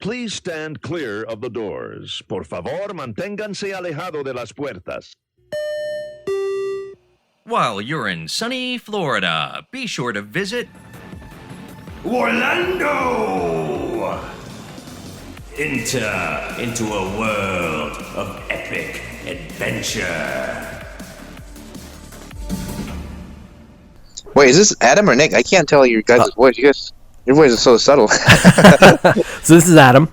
Please stand clear of the doors. Por favor, manténganse alejado de las puertas. While you're in sunny Florida, be sure to visit WARlando! Enter into a world of epic adventure. Wait, is this Adam or Nick? I can't tell your guys' voice. Your voice is so subtle. So this is Adam,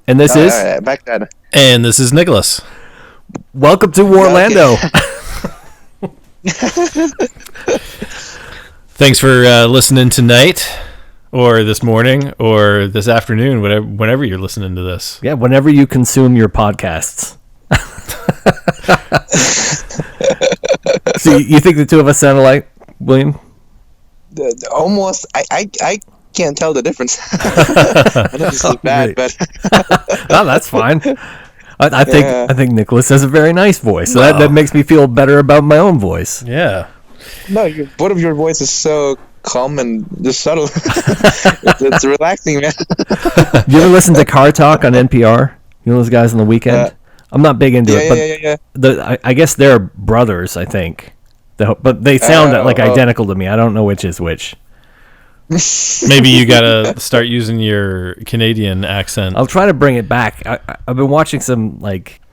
and this is right, back to Adam. And this is Nicholas. Welcome to WARlando. Thanks for listening tonight, or this morning, or this afternoon, whenever you're listening to this. Yeah, whenever you consume your podcasts. So you think the two of us sound alike, William? Almost. I can't tell the difference. I know this is bad, but no, that's fine. I think Nicholas has a very nice voice, so that makes me feel better about my own voice. Yeah. No, both of your voice is so calm and just subtle. it's relaxing, man. You ever listen to Car Talk on NPR? You know those guys on the weekend? I'm not big into it, but I guess they're brothers, I think. But they sound identical to me. I don't know which is which. Maybe you gotta start using your Canadian accent. I'll try to bring it back. I've been watching some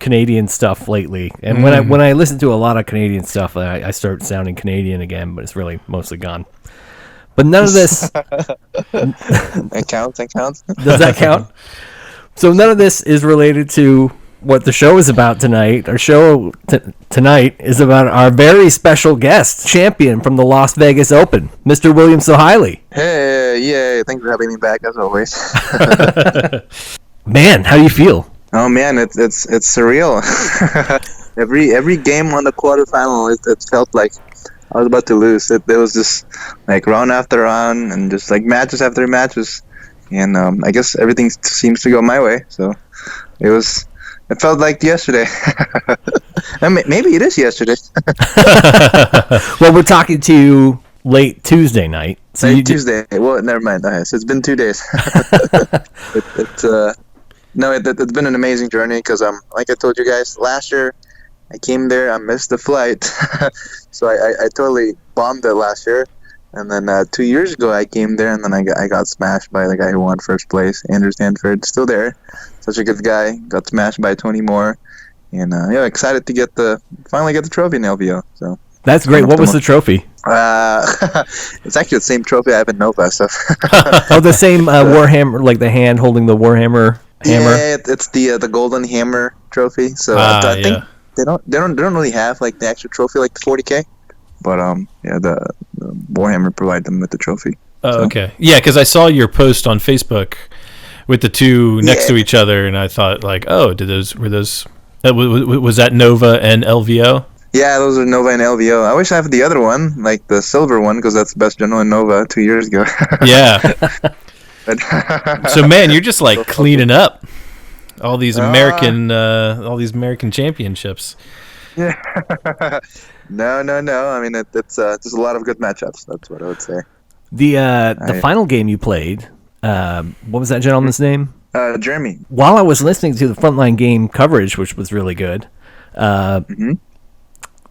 Canadian stuff lately, and when I listen to a lot of Canadian stuff, I start sounding Canadian again, but it's really mostly gone. But none of this. It counts. Does that count? So none of this is related to what the show is about tonight. Our show tonight is about our very special guest, champion from the Las Vegas Open, Mr. William Soehaili. Hey, yeah, thanks for having me back as always. Man, how do you feel? Oh man, it's surreal. every game on the quarterfinal, it felt like I was about to lose. It was just round after round and just matches after matches, and I guess everything seems to go my way. So it felt like yesterday. Maybe it is yesterday. Well, we're talking to you late Tuesday night. So Tuesday. Well, never mind. Okay, so it's been 2 days. It's been an amazing journey because like I told you guys last year, I came there. I missed the flight, so I totally bombed it last year. And then 2 years ago, I came there, and then I got smashed by the guy who won first place, Andrew Stanford. Still there, such a good guy. Got smashed by 20 more, and excited to finally get the trophy in LVO. So that's great. What was the trophy? It's actually the same trophy I have in Nova. So oh, the same Warhammer, like the hand holding the Warhammer hammer. Yeah, it's the golden hammer trophy. So I think they don't really have the actual trophy the 40K. But the Warhammer provided them with the trophy. Oh, okay. Yeah, because I saw your post on Facebook with the two next to each other, and I thought was that Nova and LVO? Yeah, those are Nova and LVO. I wish I had the other one, the silver one, because that's the best general in Nova 2 years ago. Yeah. So man, you're just cleaning up all these American championships. Yeah. No. I mean, it's just a lot of good matchups. That's what I would say. The final game you played, what was that gentleman's name? Jeremy. While I was listening to the Frontline game coverage, which was really good,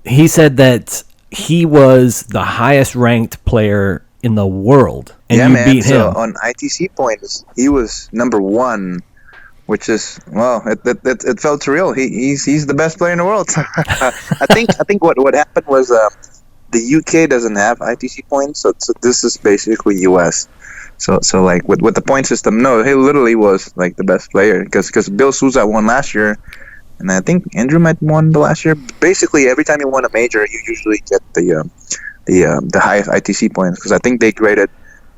he said that he was the highest ranked player in the world, and you beat him. So on ITC points, he was number one. Which is it felt surreal. He's the best player in the world. I think what happened was the UK doesn't have ITC points, so this is basically US. So with the point system, no, he literally was the best player because Bill Souza won last year, and I think Andrew might won the last year. Basically, every time you won a major, you usually get the highest ITC points because I think they graded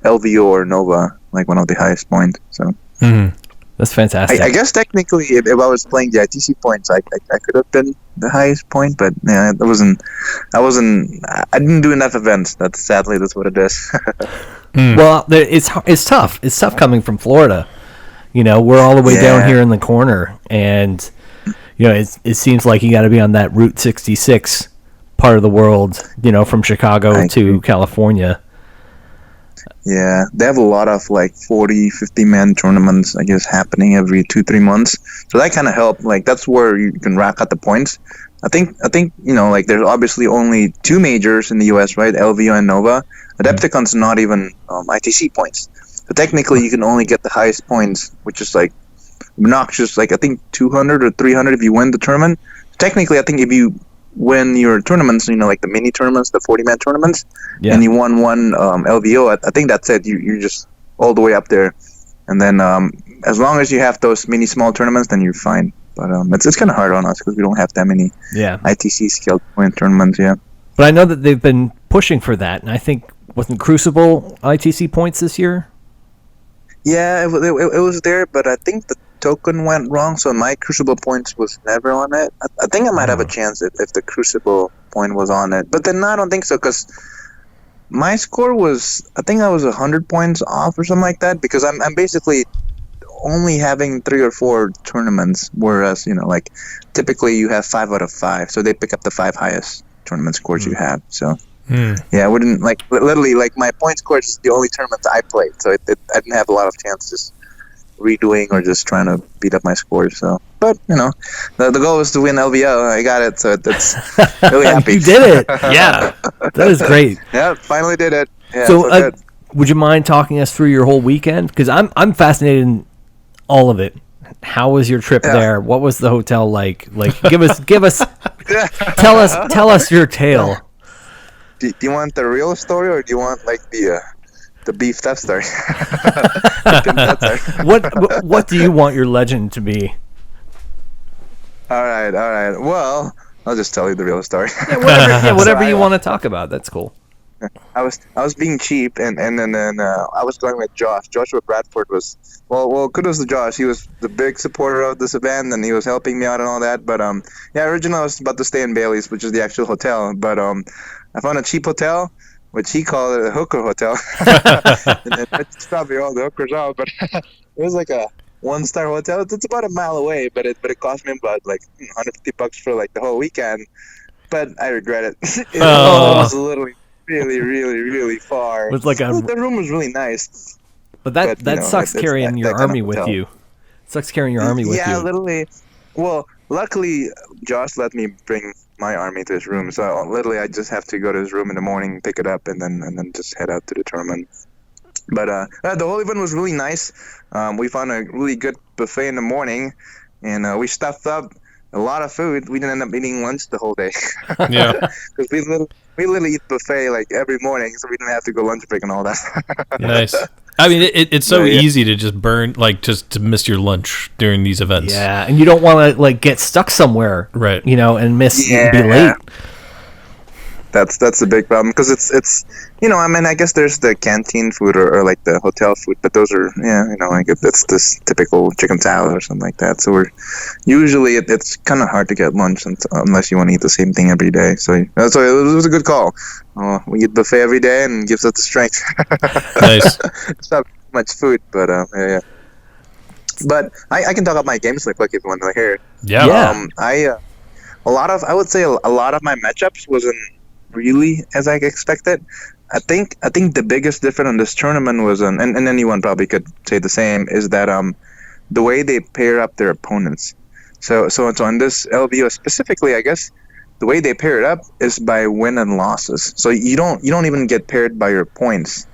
LVO or Nova one of the highest points. So. Mm-hmm. That's fantastic. I guess technically, if I was playing the ITC points, I could have been the highest point, but I didn't do enough events. That's what it is. Well, it's tough. It's tough coming from Florida. We're all the way down here in the corner, and it seems like you got to be on that Route 66 part of the world. From Chicago to California. Yeah, they have a lot of like 40, 50-man tournaments, I guess, happening every 2-3 months. So that kind of helped. Like that's where you can rack up the points. I think like there's obviously only 2 majors in the US, right? LVO and Nova. Adepticon's not even ITC points. So technically, you can only get the highest points, which is like obnoxious. Like I think 200 or 300 if you win the tournament. Technically, I think if you win your tournaments, like the mini tournaments, the 40-man tournaments, and you won one LVO, I think that's it. You're just all the way up there. And then as long as you have those mini small tournaments, then you're fine. But it's kind of hard on us because we don't have that many ITC scaled point tournaments. Yeah. But I know that they've been pushing for that, and I think wasn't Crucible ITC points this year? Yeah, it was there, but I think the token went wrong, so my Crucible points was never on it. I think I might have a chance if the Crucible point was on it, but then I don't think so because my score was, I think I was 100 points off or something like that, because I'm basically only having 3 or 4 tournaments, whereas like typically you have 5 out of 5, so they pick up the 5 highest tournament scores you have. So yeah, I wouldn't literally my point score is the only tournaments I played, so I didn't have a lot of chances redoing or just trying to beat up my scores. So, but the goal was to win LVO. I got it, so it's really happy. You did it. Yeah, that is great. Yeah, finally did it. Yeah, so would you mind talking us through your whole weekend? Because I'm fascinated in all of it. How was your trip there? What was the hotel like? Give us tell us your tale. Do you want the real story, or do you want the beef that story? What do you want your legend to be? All right. Well, I'll just tell you the real story. Whatever you want to talk about. That's cool. I was being cheap, and then I was going with Josh. Joshua Bradford was well. Kudos to Josh. He was the big supporter of this event, and he was helping me out and all that. But originally I was about to stay in Bailey's, which is the actual hotel. But I found a cheap hotel, which he called a hooker hotel. And it's probably all the hookers out, but it was like a 1-star hotel. It's about a mile away, but it cost me about $150 for the whole weekend. But I regret it. It was literally really, really, really far. With the room was really nice. But that sucks carrying your army with you. Sucks carrying your army with you. Yeah, literally. Well, luckily Josh let me bring my army to his room, so literally I just have to go to his room in the morning, pick it up, and then just head out to the tournament. But the whole event was really nice. We found a really good buffet in the morning, and we stuffed up a lot of food. We didn't end up eating lunch the whole day. Yeah, because we literally eat buffet every morning, so we didn't have to go lunch break and all that. Nice. I mean, it's so easy to just burn, just to miss your lunch during these events. Yeah, and you don't want to get stuck somewhere, right? And miss and be late. That's the big problem, because it's I guess there's the canteen food or the hotel food, but those are it's this typical chicken salad or something like that. So we're usually it's kind of hard to get lunch unless you want to eat the same thing every day. So it was a good call. We eat buffet every day and it gives us the strength. Nice. It's not much food, but yeah. But I can talk about my games quick if you want to hear. Yeah. I would say a lot of my matchups wasn't really as I expected. I think the biggest difference in this tournament was and anyone probably could say the same, is that the way they pair up their opponents. So on this LVO specifically, I guess the way they pair it up is by win and losses. So you don't even get paired by your points.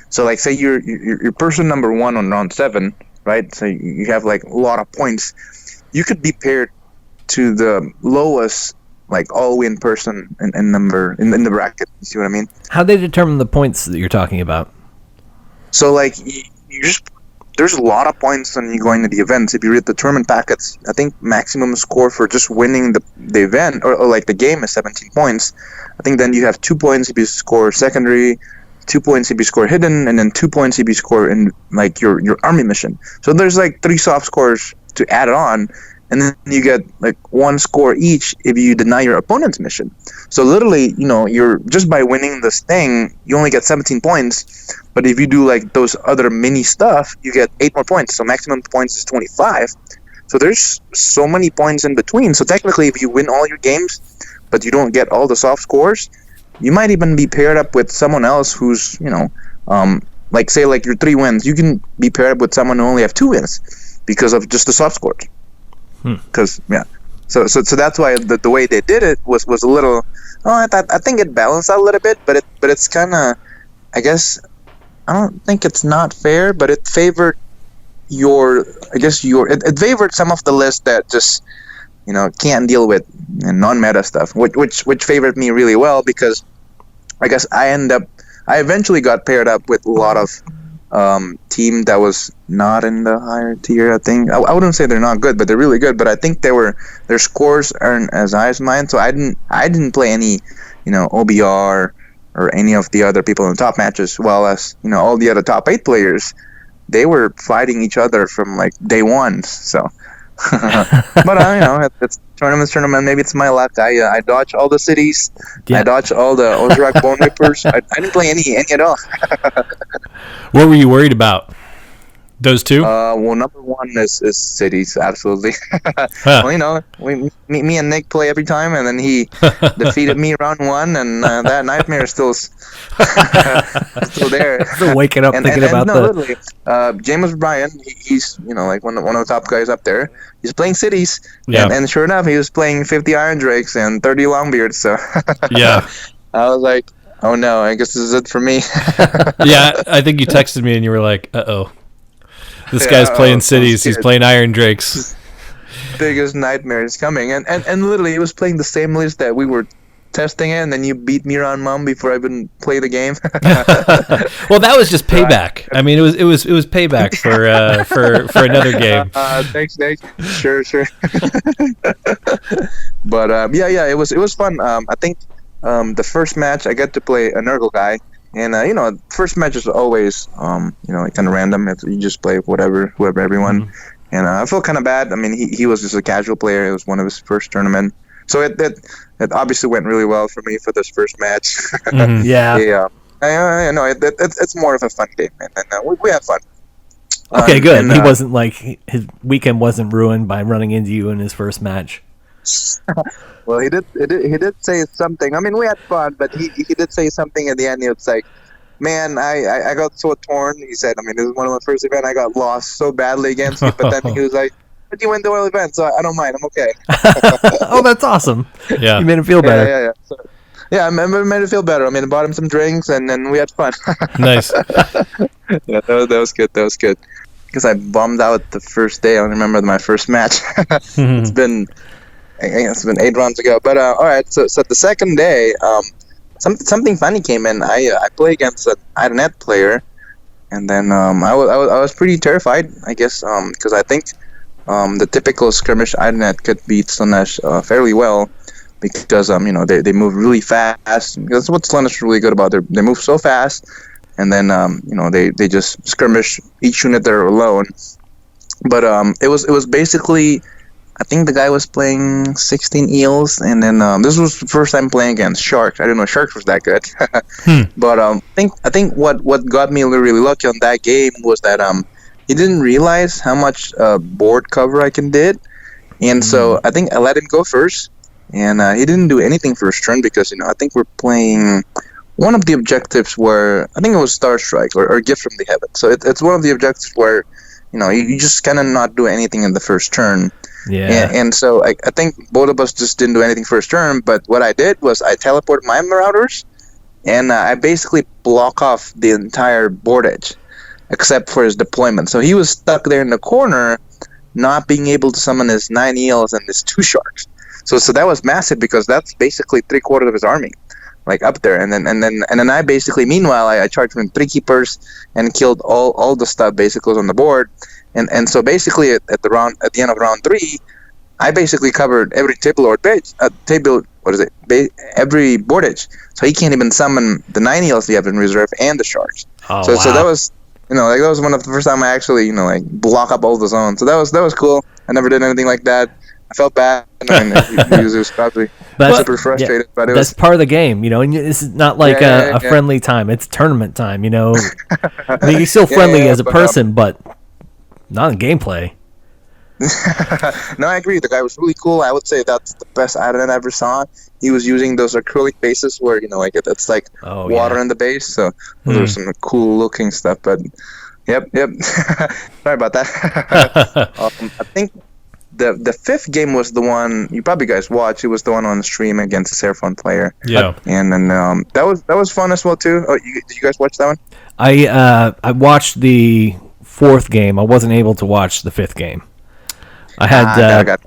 So say you're person number 1 on round 7, right? So you have a lot of points. You could be paired to the lowest all-win person in the bracket. You see what I mean? How they determine the points that you're talking about? So there's a lot of points when you go into the events. If you read the tournament packets, I think maximum score for just winning the event or the game is 17 points. I think then you have 2 points if you score secondary, 2 points if you score hidden, and then 2 points if you score in your army mission. So there's 3 soft scores to add on. And then you get 1 score each if you deny your opponent's mission. So literally, you're just by winning this thing, you only get 17 points. But if you do those other mini stuff, you get 8 more points. So maximum points is 25. So there's so many points in between. So technically, if you win all your games, but you don't get all the soft scores, you might even be paired up with someone else who's like say like your 3 wins, you can be paired up with someone who only have 2 wins because of just the soft scores. Because so that's why the way they did it was a little. Oh, I think it balanced out a little bit, but it's kind of, I guess, I don't think it's not fair, but it favored it favored some of the list that just can't deal with non-meta stuff, which favored me really well, because I guess I eventually got paired up with a lot of team that was not in the higher tier. I think I wouldn't say they're not good, but they're really good. But I think their scores aren't as high as mine, so I didn't play any OBR or any of the other people in the top matches, well as all the other top 8 players. They were fighting each other from like day one. So, but it's tournament. Maybe it's my luck. I dodge all the cities. Yeah. I dodge all the Ozrak Bone Rippers. I didn't play any at all. What were you worried about? Those 2? Well, number 1 is cities, absolutely. Well, me and Nick play every time, and then he defeated me round 1, and that nightmare is still there. Still waking up thinking about literally, James Bryan, he's like one of the top guys up there. He's playing cities, and sure enough, he was playing 50 Iron Drakes and 30 Longbeards. So I was like, oh no, I guess this is it for me. Yeah, I think you texted me and you were like, uh-oh. This guy's playing cities. He's playing Iron Drakes. Biggest nightmare is coming, and literally he was playing the same list that we were testing it, and then you beat me around mom before I even played the game. Well, that was just payback. I mean, it was payback for another game. Thanks. Sure. But it was fun. I think the first match I got to play a Nurgle guy. And first match is always kind of random. You just play whoever everyone. Mm-hmm. And I feel kind of bad. I mean, he was just a casual player. It was one of his first tournament, so it obviously went really well for me for this first match. Mm-hmm. Yeah. It's more of a fun game, and we have fun. Okay, good. And he wasn't like his weekend wasn't ruined by running into you in his first match. Well, he did say something. I mean, we had fun, but he did say something at the end. He was like, man, I got so torn. He said, I mean, this is one of my first events. I got lost so badly against you. But then he was like, but you win the world event, so I don't mind. I'm okay. Oh, that's awesome. Yeah. You made him feel better. Yeah. So, I made it feel better. I mean, I bought him some drinks, and then we had fun. Nice. Yeah, that was good. Because I bummed out the first day. I don't remember my first match. It's been 8 rounds ago. But all right, so the second day, something funny came in. I play against an Ironet player, and then I was pretty terrified, I guess, because I think the typical skirmish Ironet could beat Slanesh fairly well, because they move really fast. That's what Slanesh is really good about. They move so fast, and then they just skirmish each unit they're alone. But it was basically, I think the guy was playing 16 eels, and then this was the first time playing against Sharks. I didn't know Sharks was that good. But I think what got me really lucky on that game was that he didn't realize how much board cover I can did, and so I think I let him go first, and he didn't do anything for his turn, because I think we're playing one of the objectives where I think it was Star Strike or Gift from the Heaven. So it's one of the objectives where you just kind of not do anything in the first turn. Yeah. And so I think both of us just didn't do anything first turn, but what I did was I teleported my Marauders, and I basically block off the entire board edge, except for his deployment. So he was stuck there in the corner, not being able to summon his 9 eels and his 2 sharks. So that was massive, because that's basically 3/4 of his army, like up there. And then I basically, meanwhile, I charged him 3 keepers and killed all the stuff basically on the board. And so basically at the end of round 3, I basically covered every every board edge. So he can't even summon the 9 eels he have in reserve and the sharks. Oh, so wow. So that was that was one of the first time I actually block up all the zones. So that was cool. I never did anything like that. I felt bad. I mean, he was probably super frustrated. Yeah, but that's part of the game, and this is not like a friendly time. It's tournament time, I mean, you're still friendly as a person, but not in gameplay. No, I agree. The guy was really cool. I would say that's the best item I ever saw. He was using those acrylic bases where, like it's like water in the base. So those are some cool looking stuff. But yep. Sorry about that. I think the fifth game was the one you probably guys watched. It was the one on stream against the Seraphon player. Yeah. And then that was fun as well too. Oh, did you guys watch that one? I watched the fourth game. I wasn't able to watch the fifth game. I had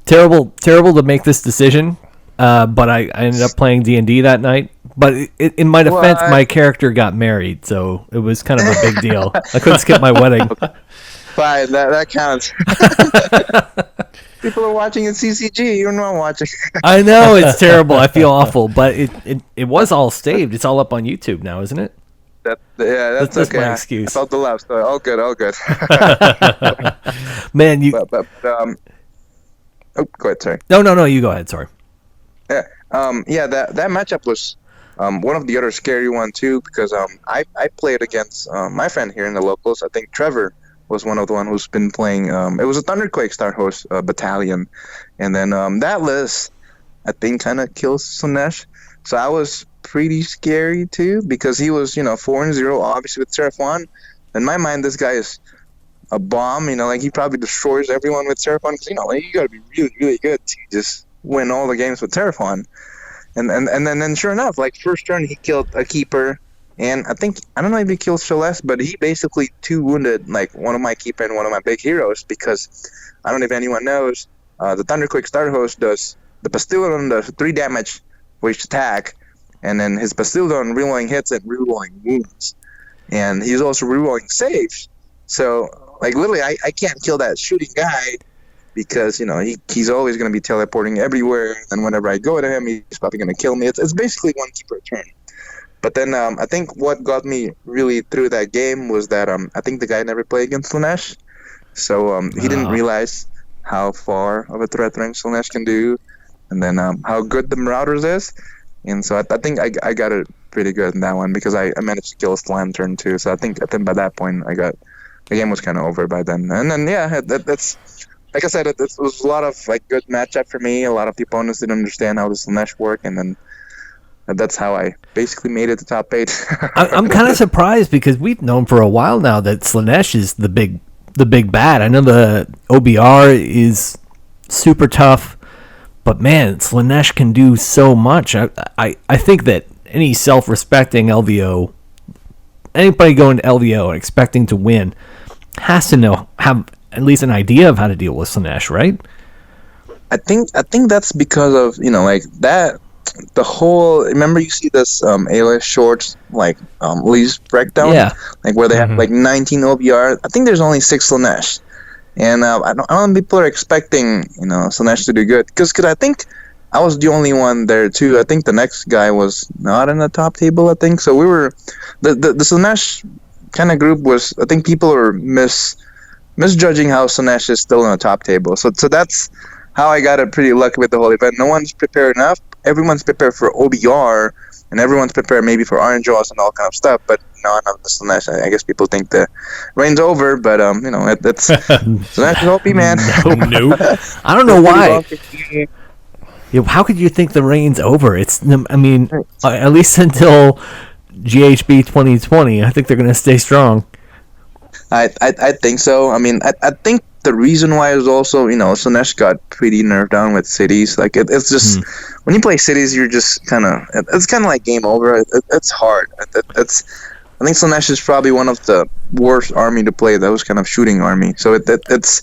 terrible to make this decision, but I ended up playing D&D that night. But in my defense, my character got married, so it was kind of a big deal. I couldn't skip my wedding. Fine, that counts. People are watching in CCG. You're not watching. I know, it's terrible. I feel awful, but it was all saved. It's all up on YouTube now, isn't it? That's okay. My excuse. I felt the laugh, so all good. Man, you. But oh, go ahead. Sorry. No. You go ahead. Sorry. Yeah. That matchup was one of the other scary one too, because I played against my friend here in the locals. I think Trevor was one of the one who's been playing. It was a Thunderquake Star Host battalion, and then that list I think kind of kills Slanesh. So I was pretty scary too, because he was 4-0 obviously with Seraphon. In my mind, this guy is a bomb. Like he probably destroys everyone with Seraphon, because you got to be really really good to just win all the games with Seraphon. And then sure enough, like first turn he killed a keeper, and I don't know if he killed Celeste, but he basically 2 wounded like one of my keeper and one of my big heroes, because I don't know if anyone knows, the Thunderquake Star Host does the Bastillon does 3 damage for each attack, and then his Bastillon rerolling hits and rerolling wounds, and he's also rerolling saves. So like literally I can't kill that shooting guy, because he's always going to be teleporting everywhere, and whenever I go to him he's probably going to kill me. It's basically one keeper a turn. But then I think what got me really through that game was that I think the guy never played against Slanesh, so he didn't realize how far of a threat range Slanesh can do, and then how good the Marauders is. And so I think I got it pretty good in that one, because I managed to kill a Slime turn too. So I think by that point the game was kind of over by then. And then that's like I said, it was a lot of like good matchup for me. A lot of the opponents didn't understand how the Slanesh work, and then that's how I basically made it to top 8. I'm kind of surprised, because we've known for a while now that Slanesh is the big bad. I know the OBR is super tough, but man, Slanesh can do so much. I think that any self-respecting LVO, anybody going to LVO and expecting to win, has to have at least an idea of how to deal with Slanesh, right? I think that's because of like that. The whole, remember you see this ALS shorts like least breakdown, like where they have like 19 OBR. I think there's only 6 Slanesh. And I don't know if people are expecting, Slanesh to do good. Because I think I was the only one there, too. I think the next guy was not in the top table, I think. So we were... The Slanesh kind of group was... I think people are misjudging how Slanesh is still in the top table. So that's how I got it pretty lucky with the whole event. No one's prepared enough. Everyone's prepared for OBR, and everyone's prepared maybe for Orange Jaws and all kind of stuff, but no, not the Slanesh. I guess people think the reign's over, but that's Slanesh is OP, man. No. I don't know why. How could you think the reign's over? At least until GHB 2020, I think they're going to stay strong. I think so. I think the reason why is also, Slanesh got pretty nerfed down with cities. Like it's just when you play cities, you're just it's kind of like game over. It's hard. I think Slanesh is probably one of the worst army to play. Those kind of shooting army. So it's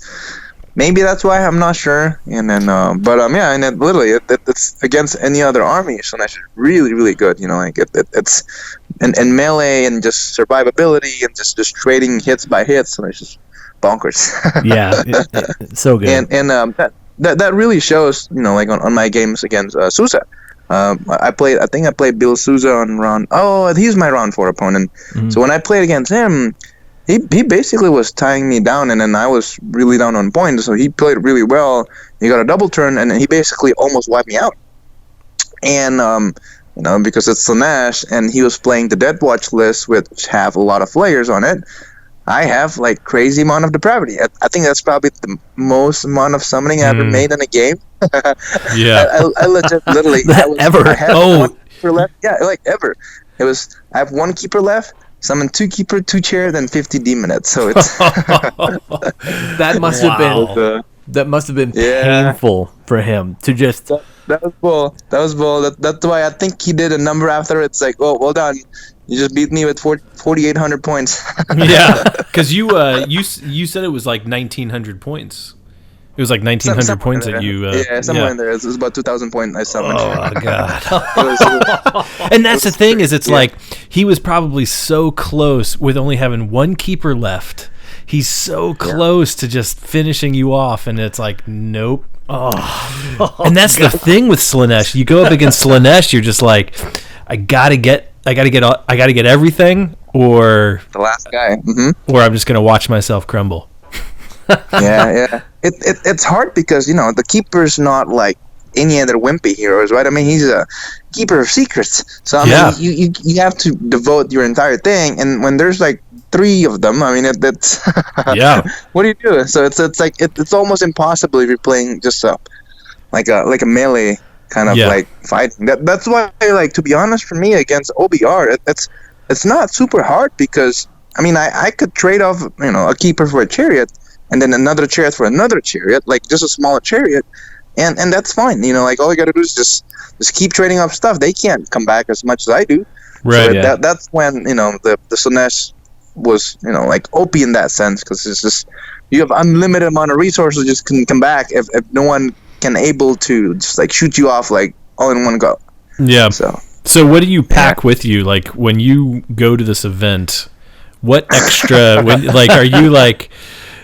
maybe that's why, I'm not sure. And then and then literally it's against any other army. Slanesh is really really good. It's and melee and just survivability and just trading hits by hits. Slanesh is bonkers. Yeah, it's so good. And that really shows, like on my games against Sousa. I think I played Bill Sousa on round. Oh, he's my round 4 opponent. So when I played against him, he basically was tying me down, and then I was really down on points. So he played really well. He got a double turn, and he basically almost wiped me out. And because it's Slanesh, and he was playing the Dead Watch list, which have a lot of flayers on it. I have like crazy amount of depravity. I think that's probably the most amount of summoning I ever made in a game. Yeah. I literally Ever. I had one keeper left. Yeah, like ever. I have one keeper left. Summon 2 keeper, 2 chair, then 50 demonettes. So it's that must have been painful for him to just. That was bull. That's why I think he did a number after. It's like, oh, well done. You just beat me with 4,800 points. Yeah, because you said it was like 1,900 points. It was like 1,900 points that you. Somewhere in there. It was about 2,000 points I summoned. Oh god! And that's the thing is, like he was probably so close with only having one keeper left. He's so close to just finishing you off, and it's like, nope. And that's the thing with Slaanesh. You go up against Slaanesh, you're just like, I gotta get everything, or the last guy, or I'm just gonna watch myself crumble. Yeah. It's hard because the keeper's not like any other wimpy heroes, right? I mean, he's a keeper of secrets, so I mean, you have to devote your entire thing, and when there's like 3 of them, I mean, that's what do you do? So it's like it's almost impossible if you're playing just like a melee kind of like fighting. That's why, like, to be honest, for me against OBR, it's not super hard because I mean I could trade off a keeper for a chariot and then another chariot for another chariot, like just a smaller chariot, and that's fine. Like all you gotta do is just keep trading off stuff. They can't come back as much as I do. Right. So that's when the Slaanesh was like OP in that sense, because it's just you have unlimited amount of resources, just can come back if no one can able to just like shoot you off like all in one go. Yeah. So what do you pack with you, like when you go to this event? What extra like are you like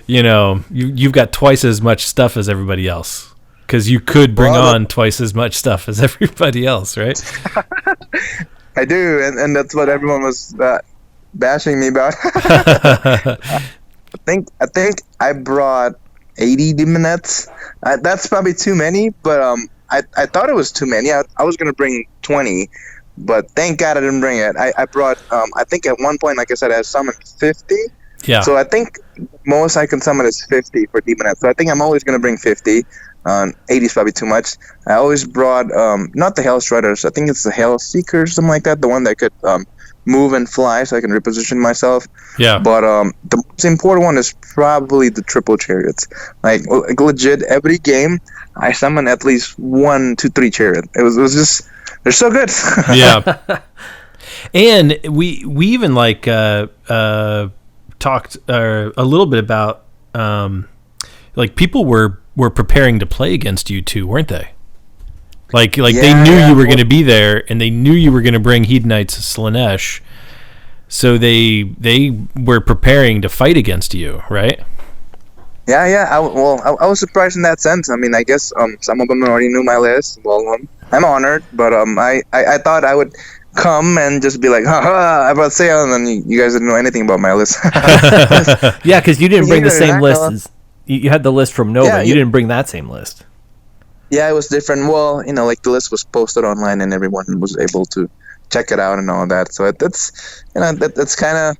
you've got twice as much stuff as everybody else, because you could bring on twice as much stuff as everybody else, right? I do, and that's what everyone was bashing me about. I think I brought 80 demonettes. That's probably too many, but I thought it was too many. I was gonna bring 20, but thank God I didn't bring it. I brought I think at one point, like I said, I summoned 50. Yeah. So I think most I can summon is 50 for demonettes. So I think I'm always gonna bring 50. 80 is probably too much. I always brought not the Hell Strutters. I think it's the Hell Seekers, something like that. The one that could move and fly, so I can reposition myself. Yeah. But the most important one is probably the triple chariots. Like legit, every game I summon at least 1, 2, 3 chariot. It was just they're so good. Yeah. And we even like talked a little bit about like people were preparing to play against you too, weren't they? Like they knew you were going to be there, and they knew you were going to bring Hedonites Slaanesh, so they were preparing to fight against you, right? Yeah. I was surprised in that sense. I mean, I guess some of them already knew my list. Well, I'm honored, but I thought I would come and just be like, haha, I brought sale, and then you guys didn't know anything about my list. Yeah, because you didn't bring the same list as you had the list from Nova. You didn't bring that same list. Yeah, it was different. Well, like the list was posted online and everyone was able to check it out and all that. So that's kind of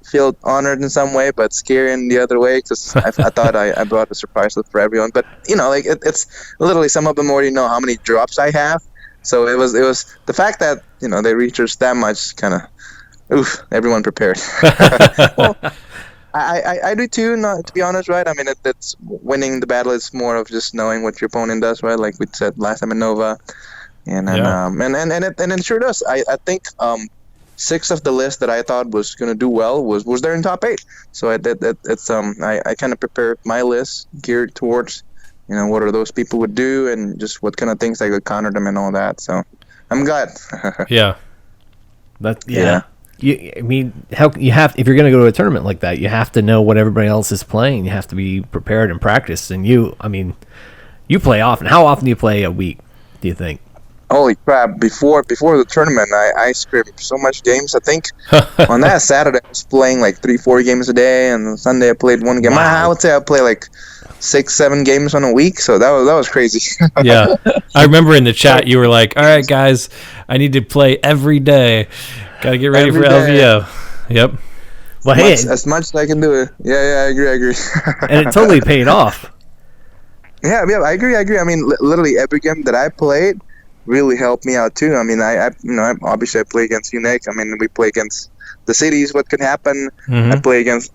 feel honored in some way, but scary in the other way, because I thought I brought a surprise list for everyone. But like it's literally, some of them already know how many drops I have. So it was the fact that they researched that much, kind of everyone prepared. Well, I do too, not to be honest, right? I mean, it's winning the battle is more of just knowing what your opponent does, right? Like we said last time in Nova, and it sure does. I think 6 of the list that I thought was gonna do well was there in top 8. So I kind of prepared my list geared towards what are those people would do, and just what kind of things I could counter them and all that. So I'm glad. Yeah. I mean, if you're going to go to a tournament like that, you have to know what everybody else is playing. You have to be prepared and practice. And you play often. How often do you play a week, do you think? Holy crap! Before the tournament, I scripted so much games. I think on that Saturday I was playing like 3-4 games a day, and on Sunday I played 1 game. Wow. I would say I play like 6-7 games on a week. So that was crazy. Yeah, I remember in the chat you were like, "All right, guys, I need to play every day. Got to get ready for LVO." Yep. Well, hey, as much as I can do it. Yeah, I agree. and it totally paid off. Yeah, I agree. I mean, literally every game that I played really helped me out too. I mean, I obviously I play against you, Nick. I mean, we play against the cities. What could happen? I play against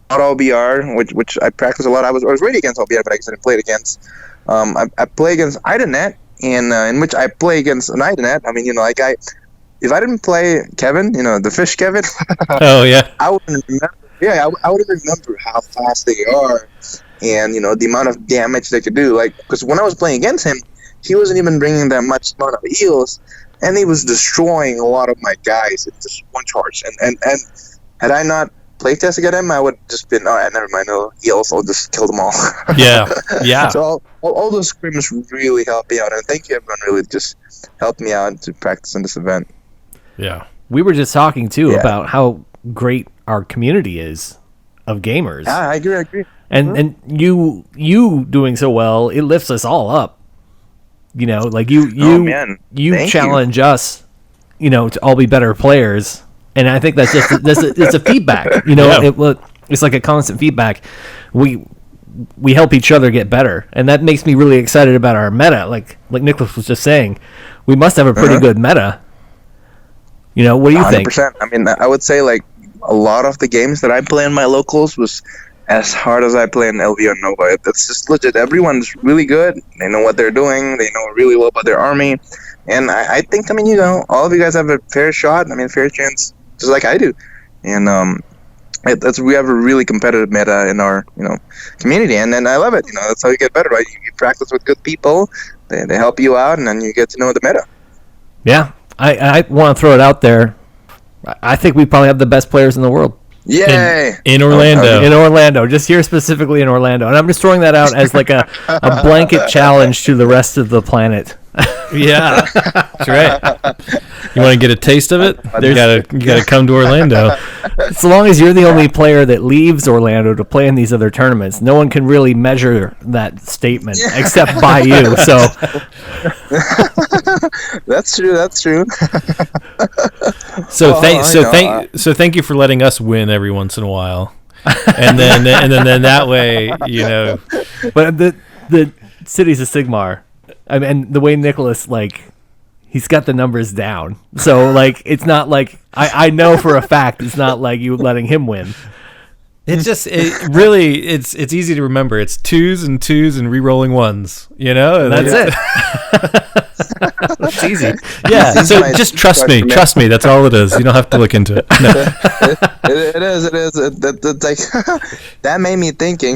not all BR, which I practice a lot. I was ready against all BR, but I didn't play it against. I play against IDANET, in which I play against an IDANET. I mean, if I didn't play Kevin, the fish Kevin. Oh yeah. I wouldn't remember. Yeah, I wouldn't remember how fast they are, and the amount of damage they could do. Like, because when I was playing against him, he wasn't even bringing that much amount of heals, and he was destroying a lot of my guys in just one charge. And had I not playtest against him, I would just been, all right, never mind, no heals, I'll just kill them all. Yeah. So all those scrims really helped me out, and thank you, everyone, really just helped me out to practice in this event. Yeah. We were just talking too about how great our community is of gamers. Yeah, I agree. And you doing so well, it lifts us all up. Like you challenge us, to all be better players. And I think that's just it's a feedback. It's like a constant feedback. We help each other get better, and that makes me really excited about our meta. Like Nicholas was just saying, we must have a pretty good meta. What do you think? 100%. I mean, I would say like a lot of the games that I play in my locals was as hard as I play in LVO and Nova. It's just legit. Everyone's really good. They know what they're doing. They know really well about their army. And I think, all of you guys have a fair shot. I mean, fair chance, just like I do. And we have a really competitive meta in our, community. And I love it. That's how you get better, right? You practice with good people. They help you out, and then you get to know the meta. Yeah. I want to throw it out there. I think we probably have the best players in the world. Yay! In Orlando. In Orlando, just here specifically in Orlando. And I'm just throwing that out as like a blanket challenge to the rest of the planet. Yeah, that's right. You want to get a taste of it? You gotta come to Orlando. So long as you're the only player that leaves Orlando to play in these other tournaments, no one can really measure that statement except by you. So that's true. So thank you for letting us win every once in a while, and then that way, But the cities of Sigmar. I mean, the way Nicholas, he's got the numbers down. So, it's not like, I know for a fact it's not like you letting him win. It's just, it's easy to remember. It's 2s and 2s and re-rolling 1s, That's it. It's easy. Yeah, so just trust me. Trust me, that's all it is. You don't have to look into it. No. It is. It's like, that made me thinking.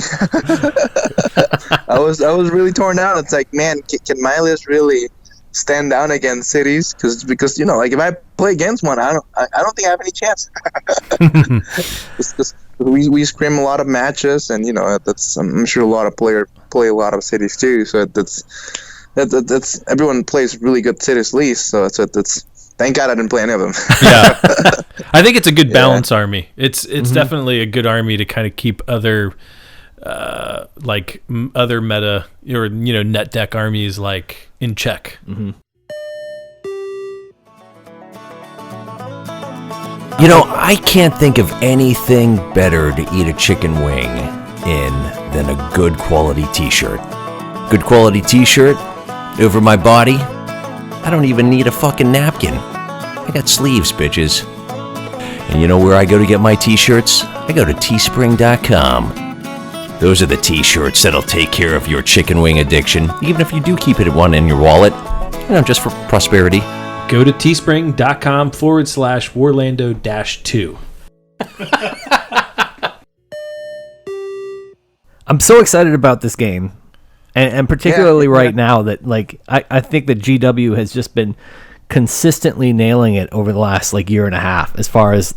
I was really torn down. It's like, man, can my list really stand down against cities? Because if I play against one, I don't think I have any chance. We scrim a lot of matches, and I'm sure a lot of players play a lot of cities too. So that's everyone plays really good cities least. So it's thank God I didn't play any of them. Yeah, I think it's a good balance army. It's definitely a good army to kind of keep other other meta or net deck armies in check. Mm-hmm. I can't think of anything better to eat a chicken wing in than a good quality t-shirt. Good quality t-shirt over my body. I don't even need a fucking napkin. I got sleeves, bitches. And you know where I go to get my t-shirts? I go to teespring.com. Those are the t-shirts that'll take care of your chicken wing addiction, even if you do keep it one in your wallet. Just for prosperity. Go to teespring.com/Warlando-2. I'm so excited about this game. And particularly right now that I think that GW has just been consistently nailing it over the last year and a half as far as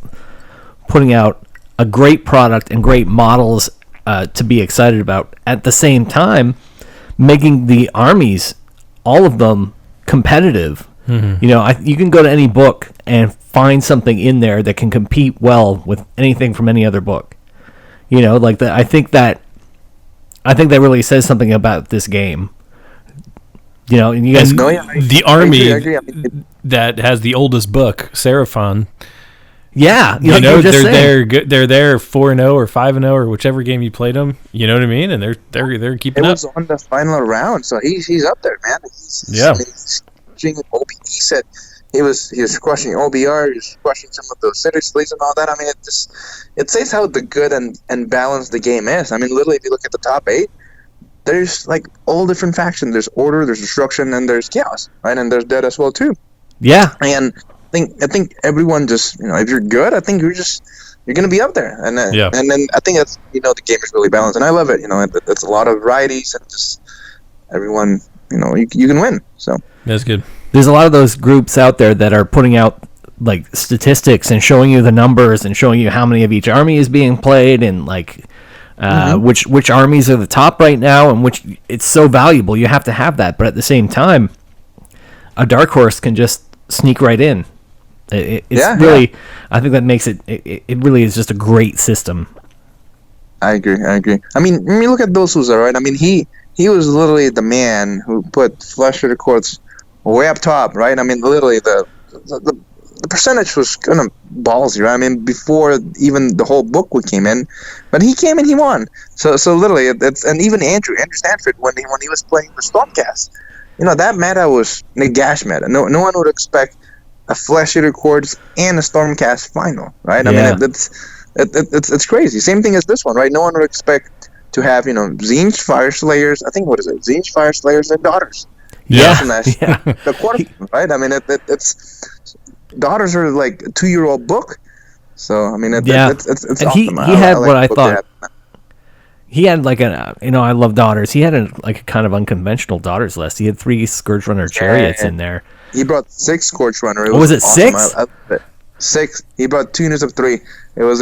putting out a great product and great models to be excited about. At the same time, making the armies, all of them, competitive. Mm-hmm. You can go to any book and find something in there that can compete well with anything from any other book. I think that really says something about this game. And you guys, the army that has the oldest book, Seraphon, Yeah, You like know, you were just they're saying. there good. They're there 4-0 or 5-0 or whichever game you played them. You know what I mean? And they're It keeping up. was on the final round, so he's up there, man. Yeah. He's crushing OB. He said he was crushing OBR. He was crushing some of those city sleeves and all that. I mean, it says how the good and balanced the game is. I mean, literally, if you look at the top 8, there's like all different factions. There's order, there's destruction, and there's chaos, right? And there's dead as well too. Yeah. And I think everyone just, if you're good, I think you're gonna be up there. And then and then I think that's the game is really balanced, and I love it. It's a lot of varieties and just everyone, you can win. So That's good. There's a lot of those groups out there that are putting out like statistics and showing you the numbers and showing you how many of each army is being played and like which armies are the top right now and which it's so valuable. You have to have that, but at the same time, a dark horse can just sneak right in. It's really, I think that makes it really is just a great system. I agree. I mean, when you look at Dosuza, right? I mean, he was literally the man who put Flesh of the Courts way up top, right? I mean, literally the percentage was kind of ballsy, right? I mean, before even the whole book came in, but he came and he won. So literally, and even Andrew Stanford when he was playing the Stormcast, that meta was Nagash meta. No one would expect a Flesh Eater Chords and a Stormcast final, right? I mean, it's crazy. Same thing as this one, right? No one would expect to have, Tzeentch Fire Slayers. I think, what is it? Tzeentch Fire Slayers and Daughters. The quarter, right? I mean, it's Daughters are like a 2-year-old book. So, I mean, it's and awesome. He had what I thought. He had like I love Daughters. He had a kind of unconventional Daughters list. He had 3 Scourge Runner Chariots in there. He brought 6 Scorch Runner. Was it awesome. 6? I loved it. 6. He brought 2 units of 3. It was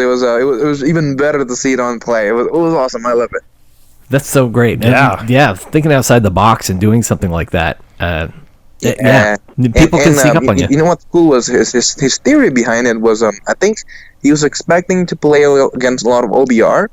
even better to see it on play. It was awesome. I love it. That's so great. Yeah. Thinking outside the box and doing something like that. People can sneak up on you. You know what's cool was his theory behind it was I think he was expecting to play against a lot of OBR,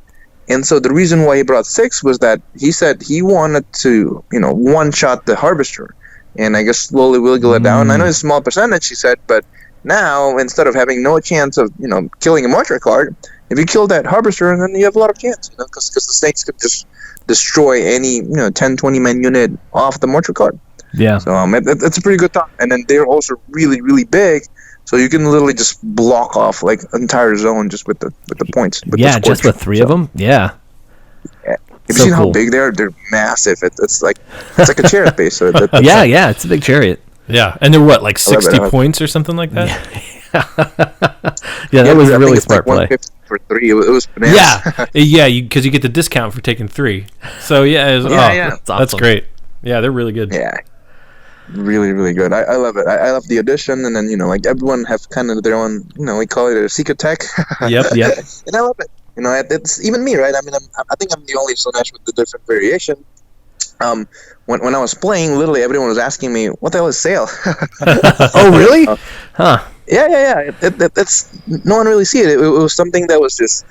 and so the reason why he brought 6 was that he said he wanted to one-shot the Harvester, and I guess slowly wiggle it down. I know it's a small percentage, he said, but now instead of having no chance of killing a mortar card, if you kill that Harvester, then you have a lot of chance, because the snakes could just destroy any 10-20 man unit off the mortar card. Yeah. So it's a pretty good thought, and then they're also really, really big, so you can literally just block off like entire zone just with the points. Just with 3 of them. Yeah. Have you seen how big they are? They're massive. It's like a chariot base. So it's a big chariot. Yeah, and they're what, like 60 points or something like that? That was a really smart play. For 3, it was bananas. Because you get the discount for taking 3. So that's awesome. great. Yeah, they're really good. Yeah, really, really good. I love it. I love the addition, and then like everyone have kind of their own. We call it a secret tech. Yep. And I love it. It's even me, right? I mean, I think I'm the only Slanesh with the different variation. When I was playing, literally everyone was asking me, "What the hell is sail?" Oh, really? Huh? Yeah. It's no one really see it. It was something that was just.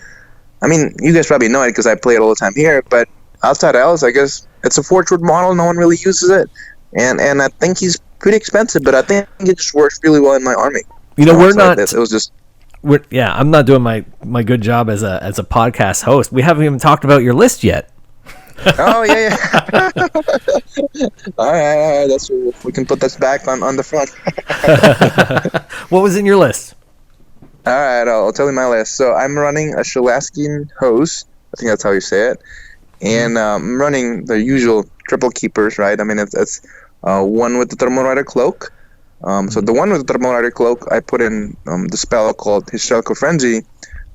I mean, you guys probably know it because I play it all the time here. But outside else, I guess it's a Forgewood model. No one really uses it, and I think he's pretty expensive. But I think it just works really well in my army. We're not. It was just. I'm not doing my good job as a podcast host. We haven't even talked about your list yet. Oh yeah. all right. That's we can put this back on the front. What was in your list? All right, I'll tell you my list. So I'm running a Shalaskian host. I think that's how you say it. And I'm running the usual triple keepers, right? I mean, it's one with the Thermal Rider Cloak. So the one with the Thermal Rider Cloak, I put in the spell called Hysterical Frenzy,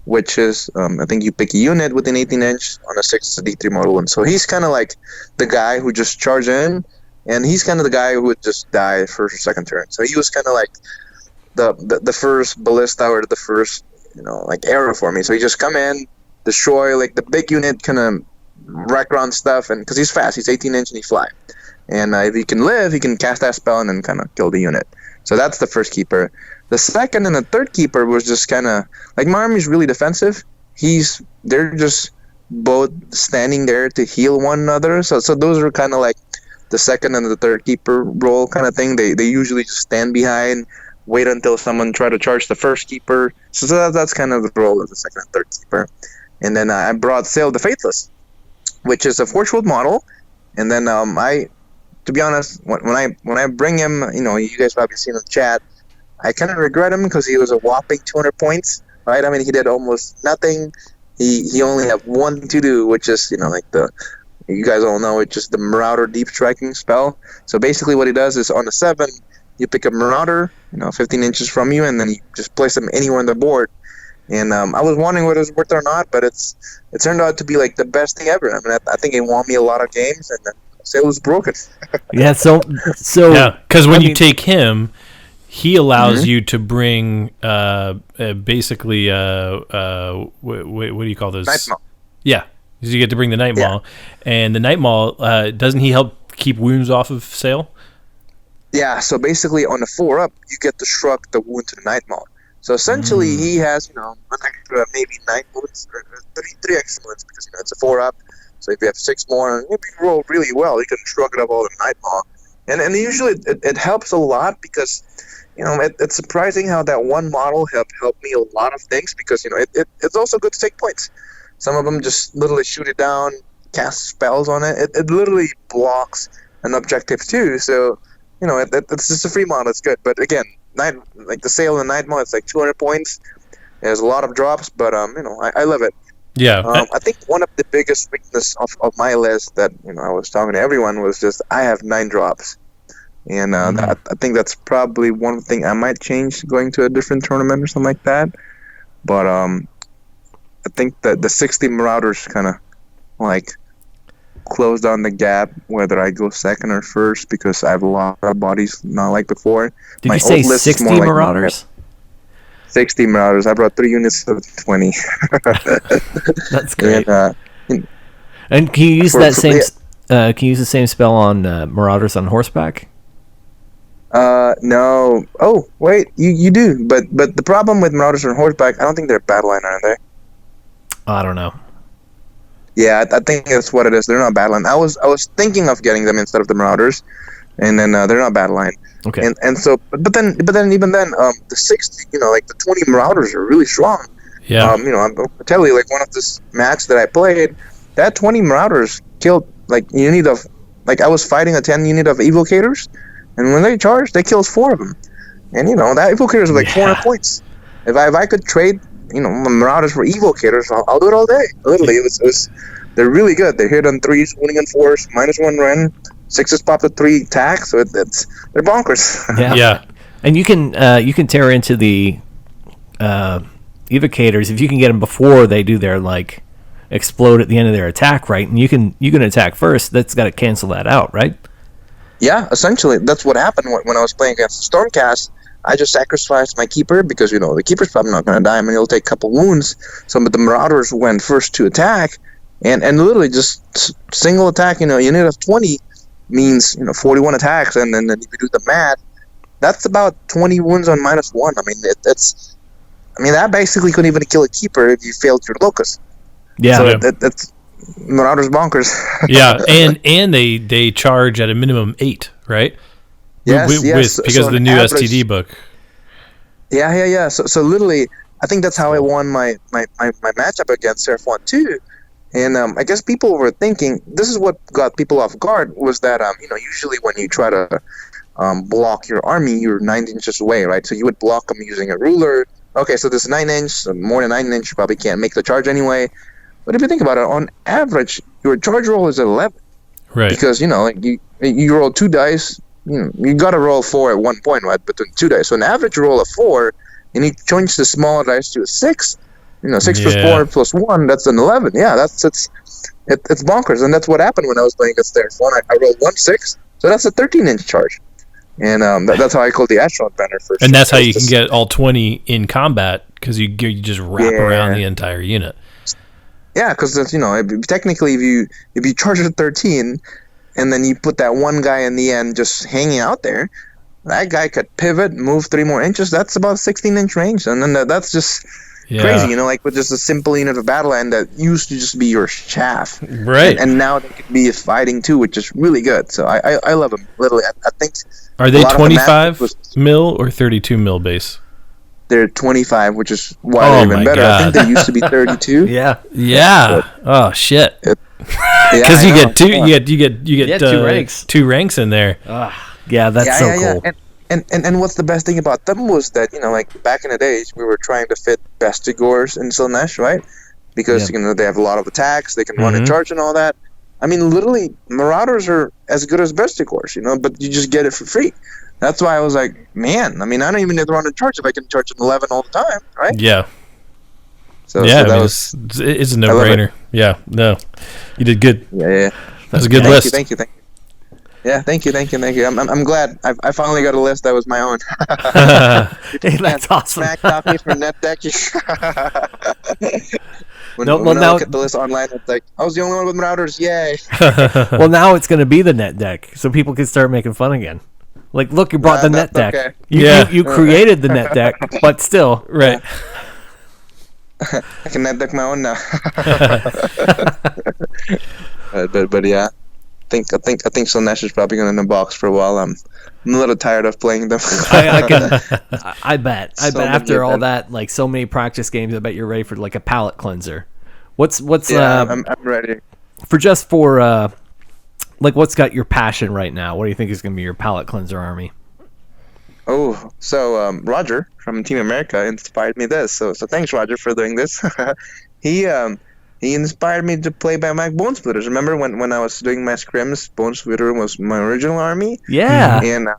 which is, I think you pick a unit within 18-inch on a 6 D3 model. And so he's kind of like the guy who just charged in, and he's kind of the guy who would just die first or second turn. So he was kind of like the first ballista or the first, like arrow for me. So he just come in, destroy like the big unit, kind of wreck around stuff, and because he's fast, he's 18-inch and he fly. And if he can live, he can cast that spell and then kind of kill the unit. So that's the first keeper. The second and the third keeper was just kind of like my army's really defensive. They're just both standing there to heal one another. So those are kind of like the second and the third keeper role kind of thing. They usually just stand behind wait until someone try to charge the first keeper. So that's kind of the role of the second and third keeper. And then I brought Sail the Faithless, which is a forge-world model. And then to be honest, when I bring him, you guys probably seen in the chat, I kind of regret him because he was a whopping 200 points, right? I mean, he did almost nothing. He only had one to do, which is, you guys all know, it's just the Marauder Deep Striking spell. So basically what he does is on a 7, you pick a Marauder, 15 inches from you, and then you just place them anywhere on the board. And I was wondering whether it was worth it or not, but it turned out to be like the best thing ever. I mean, I think it won me a lot of games, and then Sail was broken. Yeah, so yeah, because when you take him, he allows you to bring basically what do you call those? Night Maul. Yeah, you get to bring the Night Maul, and the Night Maul doesn't he help keep wounds off of Sail? Yeah, so basically on the 4-up, you get to shrug the wound to the Night Maul. So essentially, he has an extra maybe 9 wounds or 3 extra wounds because it's a 4-up. So if you have 6 more, and maybe you roll really well, you can shrug it up all the Night Maul. And usually it helps a lot because it's surprising how that one model helped me a lot of things because it's also good to take points. Some of them just literally shoot it down, cast spells on it. It literally blocks an objective too. So it's just a free model. It's good. But again, like the Sail and Night Maul, it's like 200 points. There's a lot of drops, but I love it. Yeah. I think one of the biggest weakness of my list that I was talking to everyone was just I have 9 drops. And I think that's probably one thing I might change going to a different tournament or something like that. But I think that the 60 Marauders kind of like closed down the gap whether I go second or first because I have a lot of bodies not like before. Did you say 60 Marauders? 60 Marauders. I brought 3 units of 20. That's great. And can you use that same? Can you use the same spell on Marauders on horseback? No. Oh, wait, you do. But the problem with Marauders on horseback, I don't think they're battle line, are they? I don't know. Yeah, I think that's what it is. They're not battle line. I was thinking of getting them instead of the Marauders, and then they're not battle line. Okay. And so, but then even then, the 60, like the 20 Marauders are really strong. Yeah. I'll tell you, like one of this match that I played, that 20 Marauders killed like unit of, like I was fighting a 10 unit of Evocators, and when they charged, they killed 4 of them. And that Evocators was like 400 points. If I could trade, Marauders for Evocators, I'll do it all day. Literally, it was they're really good. They hit on 3s, winning on 4s, -1 run, 6s pop at 3 attack, so they're bonkers. Yeah. And you can tear into the Evocators if you can get them before they do their like explode at the end of their attack, right? And you can attack first. That's got to cancel that out, right? Yeah, essentially that's what happened when I was playing against Stormcast. I just sacrificed my keeper because the keeper's probably not going to die. I mean, he'll take a couple wounds. But the Marauders went first to attack, and literally just single attack. Unit of 20 means 41 attacks, and then if you do the math, that's about 20 wounds on -1. I mean, that basically couldn't even kill a keeper if you failed your locust. Yeah, so that's Marauders bonkers. Yeah, and they charge at a minimum 8, right? Yes, because of the new average, STD book. Yeah. So literally, I think that's how I won my matchup against Seraphon 2. And I guess people were thinking, this is what got people off guard, was that usually when you try to block your army, you're 9 inches away, right? So you would block them using a ruler. Okay, so this 9 inch, so more than 9 inch, you probably can't make the charge anyway. But if you think about it, on average, your charge roll is 11. Right. Because, you roll 2 dice, you got to roll 4 at one point, right? Between 2 dice. So an average roll of 4, and you change the smaller dice to a 6. 6 plus 4 plus 1, that's an 11. Yeah, it's bonkers. And that's what happened when I was playing against Seraphon. I rolled 1 6, so that's a 13-inch charge. And that's how I called the Astronaut banner first. And that's how you can get all 20 in combat, because you just wrap around the entire unit. Yeah, because technically if you charge at 13, and then you put that one guy in the end just hanging out there, that guy could pivot, move 3 more inches. That's about 16-inch range, and then that's just crazy. Like with just a simple unit of battle line that used to just be your chaff, right? And now they could be fighting too, which is really good. So I love them. Literally, I think Are they a lot of the 25 was- mil or 32 mil base? They're 25, which is why Oh they're my even better. I think God. they used to be 32. Yeah. Yeah. Oh shit. Yeah, Because you I know. get two. You get two ranks. 2 ranks in there. Yeah, that's so cool. And what's the best thing about them was that, like back in the days, we were trying to fit Bestigors in Slaanesh, right? Because, they have a lot of attacks, they can run and charge and all that. I mean, literally, Marauders are as good as Bestigors, but you just get it for free. That's why I was like, man, I mean, I don't even need to run and charge if I can charge an 11 all the time, right? Yeah. So Yeah, that I mean, was... it's a I love no-brainer. Yeah, no. You did good. Yeah. That was a good list. Thank you. Yeah, thank you. I'm glad I finally got a list that was my own. Hey, that's awesome. Smack copy for net deck. When I look at the list online, it's like, I was the only one with Marauders, yay. Well, now it's going to be the net deck, so people can start making fun again. Like, look, you brought the net deck. okay. You created the net deck, but still. Right. I can net deck my own now. but yeah, I think Slaanesh is probably going to in the box for a while. I'm a little tired of playing them. I bet So after many all of them. that, like so many practice games, I bet you're ready for like a palate cleanser. What's I'm ready. what's got your passion right now? What do you think is going to be your palate cleanser army? Oh, so Roger from Team America inspired me this. So thanks, Roger, for doing this. He inspired me to play by my Bone Splitters. Remember when I was doing my scrims, Bone Splitter was my original army. Yeah. And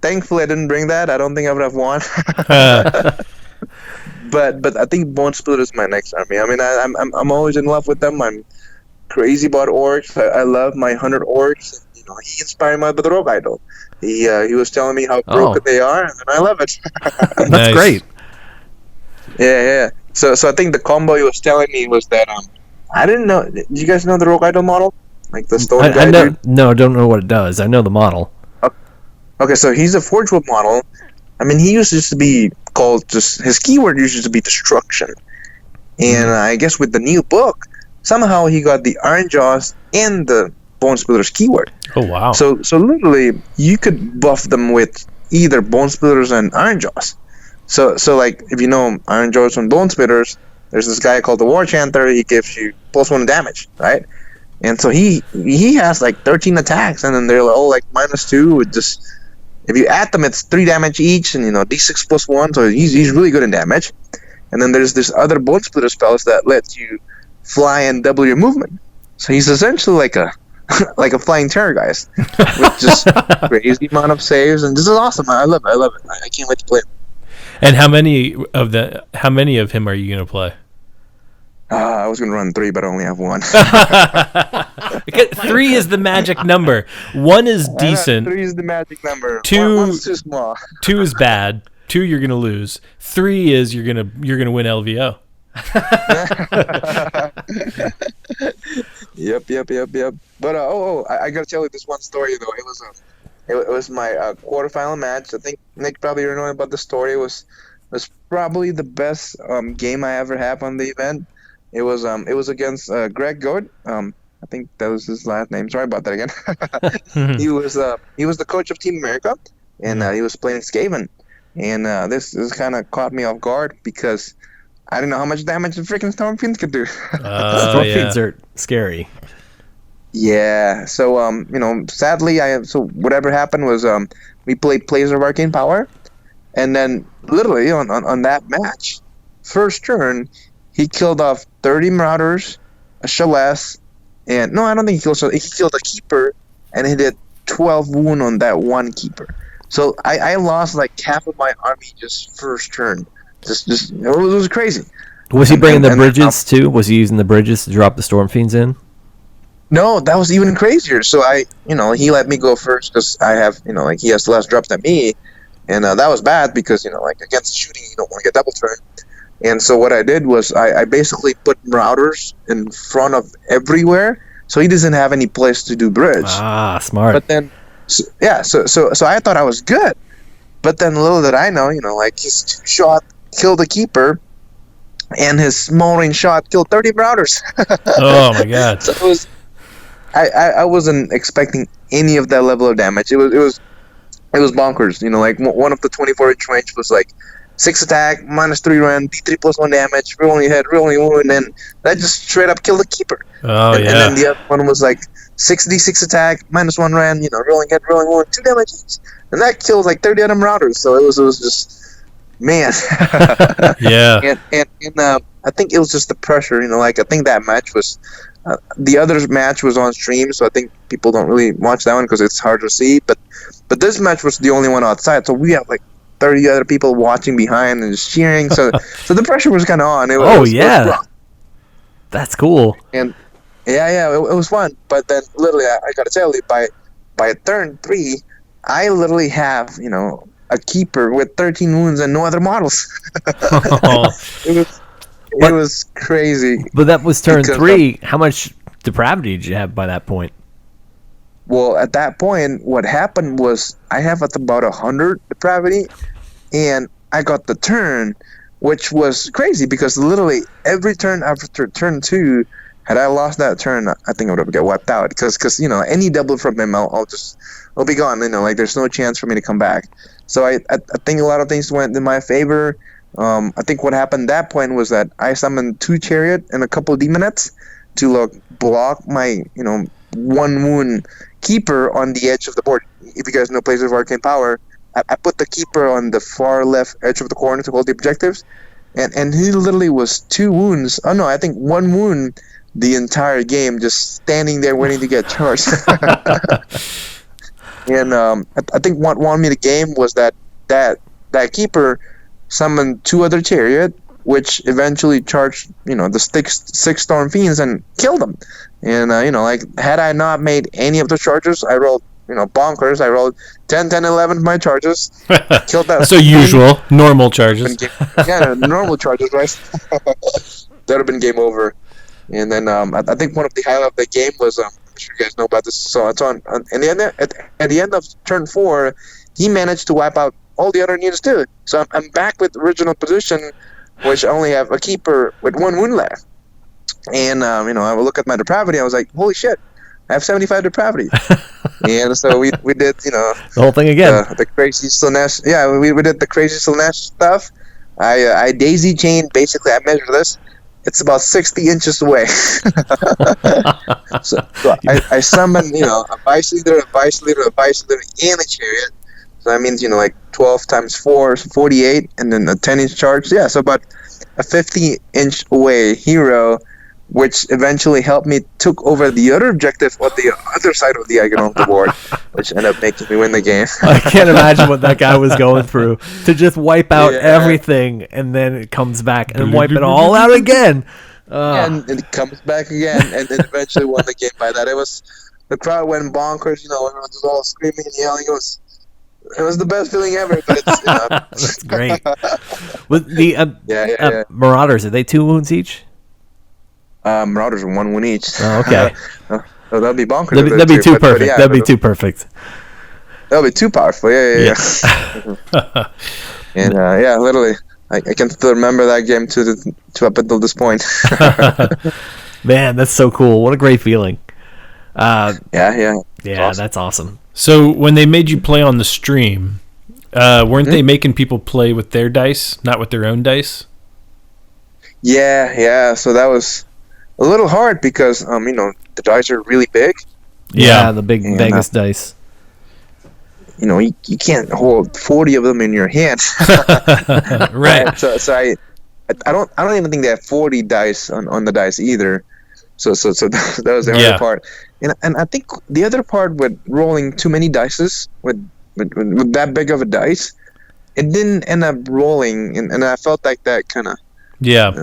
thankfully I didn't bring that. I don't think I would have won. But I think Bone Splitter is my next army. I mean, I'm always in love with them. I'm crazy about orcs. I love my 100 orcs. He inspired me with the Rogue Idol. He was telling me how broken they are, and I love it. That's Nice. great. Yeah. So I think the combo he was telling me was that I didn't know. Did you guys know the Rogue Idol model? Like the stone guy dude? No, I don't know what it does. I know the model. Okay, so he's a Forge World model. I mean, he used to be called his keyword used to be destruction. And I guess with the new book, somehow he got the Iron Jaws and the Bone Splitters keyword. Oh, wow. So literally, you could buff them with either Bone Splitters and Iron Jaws. So like, if you know Iron Jaws and Bone Splitters, there's this guy called the War Chanter. He gives you +1 damage, right? And so he has like 13 attacks, and then they're all like -2. With just if you add them, it's 3 damage each, and d6 +1. So he's really good in damage. And then there's this other Bone Splitter spells that let you fly and double your movement. So he's essentially like a flying terrorgeist with just crazy amount of saves, and this is awesome. I love it. I can't wait to play him. And how many of him are you going to play? I was going to run 3, but I only have 1. 3 is the magic number. 1 is decent. 3 is the magic number. 2 One's too small. 2 is bad. 2 you're going to lose. 3 is you're going to win LVO. Yep. But I gotta tell you this one story though. It was my quarterfinal match. I think Nick probably already know about the story. It was probably the best game I ever had on the event. It was against Greg Goad. I think that was his last name. Sorry about that again. He was the coach of Team America, and he was playing Skaven. And this kind of caught me off guard because I didn't know how much damage the freaking Stormfiends could do. Stormfiends are scary. Yeah. So sadly, whatever happened was we played Plays of Arcane Power, and then literally on that match, first turn, he killed off 30 Marauders, a Shaless, and no, I don't think he killed a Keeper, and he did 12 wound on that one Keeper. So I lost like half of my army just first turn. Just it was crazy. Was he bringing the bridges too? Was he using the bridges to drop the Stormfiends in? No, that was even crazier. So he let me go first because I have, he has less drops than me, and that was bad because against shooting you don't want to get double turn. And so what I did was I basically put Marauders in front of everywhere, so he doesn't have any place to do bridge. Ah, smart. But then, so I thought I was good, but then little did I know, his 2 shot killed the Keeper, and his small range shot killed 30 Marauders. Oh my god! So I wasn't expecting any of that level of damage. It was bonkers. You know, like one of the 24-inch range was like 6 attack, -3 run, D3 +1 damage, rolling hit, rolling wound, and that just straight up killed the keeper. Oh, and then the other one was like 6d6 attack, -1 ran, you know, rolling hit, rolling wound, 2 damage each, and that killed like 30 other marauders. So it was just, man. Yeah. And I think it was just the pressure. You know, like I think that match was. The other match was on stream, so I think people don't really watch that one because it's hard to see. But this match was the only one outside, so we have like 30 other people watching behind and just cheering. So the pressure was kind of on. It was That's cool. And it was fun. But then literally, I gotta tell you, by turn 3, I literally have a keeper with 13 wounds and no other models. It was crazy. But that was turn 3. How much depravity did you have by that point? Well, at that point, what happened was I have at about 100 depravity, and I got the turn, which was crazy because literally every turn after turn 2, had I lost that turn, I think I would have got wiped out because any double from him, I'll be gone. Like there's no chance for me to come back. So I think a lot of things went in my favor. I think what happened at that point was that I summoned 2 chariot and a couple demonettes to block my 1 wound keeper on the edge of the board. If you guys know Places of Arcane Power, I put the keeper on the far left edge of the corner to hold the objectives, and he literally was 2 wounds. Oh no, I think 1 wound the entire game, just standing there waiting to get charged. And I think what won me the game was that keeper summoned 2 other chariot, which eventually charged, the 6 storm fiends and killed them. And had I not made any of the charges, I rolled, bonkers. I rolled 10, 10, 11 my charges, killed that. So usual, normal charges. Normal charges, right? That would have been game over. And then I think one of the highlights of the game was, I'm sure you guys know about this. So it's on at the end of turn 4, he managed to wipe out all the other units too. So I'm back with the original position, which I only have a keeper with 1 wound left. And I would look at my depravity. I was like, holy shit, I have 75 depravity. And so we did the whole thing again. The crazy Slanesh. Yeah, we did the crazy Slanesh stuff. I daisy chained. Basically, I measured this. It's about 60 inches away. so I summoned a vice leader, a vice leader, a vice leader, and a chariot. So that means, 12 times 4 is 48, and then a 10-inch charge. Yeah, so about a 50-inch away hero, which eventually helped me took over the other objective on the other side of the diagonal of the board, which ended up making me win the game. I can't imagine what that guy was going through to just wipe out everything, and then it comes back and wipe it all out again. And it comes back again, and then eventually won the game by that. The crowd went bonkers, everyone was all screaming and yelling. It was the best feeling ever, but it's That's great. With the Marauders, are they 2 wounds each? Marauders are 1 wound each. Oh, okay. So that'd be bonkers. That'd be too perfect. That'd be too perfect. That'd be too powerful. Yeah. And literally, I can still remember that game to up until this point. Man, that's so cool. What a great feeling. Yeah, awesome. That's awesome. So when they made you play on the stream, weren't they making people play with their dice, not with their own dice? Yeah. So that was a little hard because the dice are really big. Yeah, the big Vegas dice. You can't hold 40 of them in your hand. Right. So I don't even think they have 40 dice on the dice either. So that was the hard part. And I think the other part with rolling too many dices with that big of a dice, it didn't end up rolling, and I felt like that kind of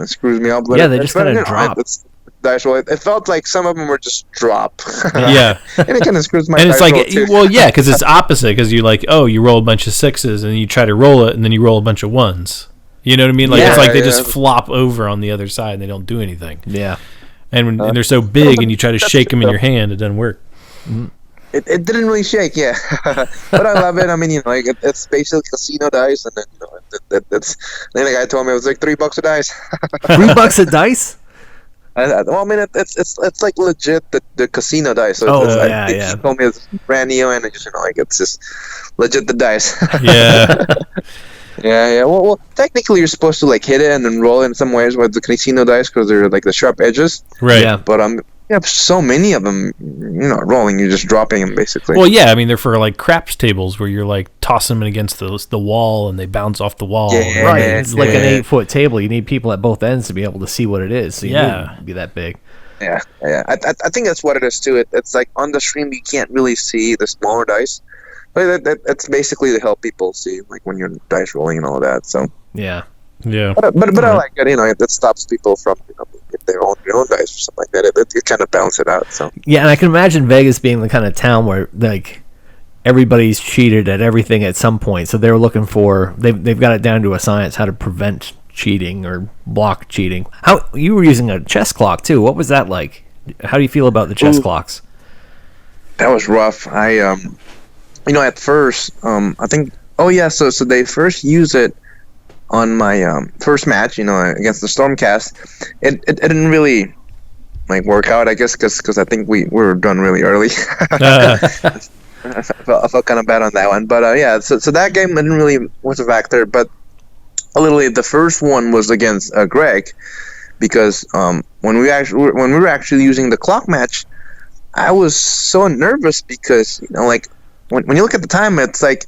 screws me up. Yeah, they just kind of drop. Dice roll. It felt like some of them were just drop. Yeah, and it kind of screws my. And it's dice like, roll too. well, yeah, because it's opposite. Because you you roll a bunch of 6s, and you try to roll it, and then you roll a bunch of 1s. You know what I mean? Like it's like they just flop over on the other side, and they don't do anything. Yeah. And when they're so big, and you try to shake them in your hand, it doesn't work. Mm-hmm. It didn't really shake, yeah. But I love it. I mean, it's basically casino dice, and then then the guy told me it was like $3 a dice. $3 a dice? Well, I mean, it's like legit the casino dice. So yeah. He told me it's brand new, and it's just like it's just legit the dice. Yeah. Yeah. Well, technically you're supposed to like hit it and then roll in some ways with the casino dice because they're like the sharp edges. Right. Yeah. But you have so many of them. You're not rolling; you're just dropping them basically. Well, yeah. I mean, they're for like craps tables where you're like tossing them against the wall and they bounce off the wall. Yeah. Right. It's like an 8-foot table. You need people at both ends to be able to see what it is. So you need to be that big. Yeah. I think that's what it is too. It's like on the stream you can't really see the smaller dice. But that's basically to help people see, like when you're dice rolling and all that. So Yeah. but I like it. It stops people from if they own their own dice or something like that. It kind of balances it out. So Yeah, and I can imagine Vegas being the kind of town where like everybody's cheated at everything at some point. So they're looking for they've got it down to a science how to prevent cheating or block cheating. How you were using a chess clock too? What was that like? How do you feel about the chess clocks? that was rough. At first, I think. Oh yeah, so they first used it on my first match, against the Stormcast. It didn't really work out, I guess, because I think we were done really early. I felt kind of bad on that one, but so that game didn't really was a factor. But literally, the first one was against Greg, because when we were actually using the clock match, I was so nervous because when you look at the time, it's like,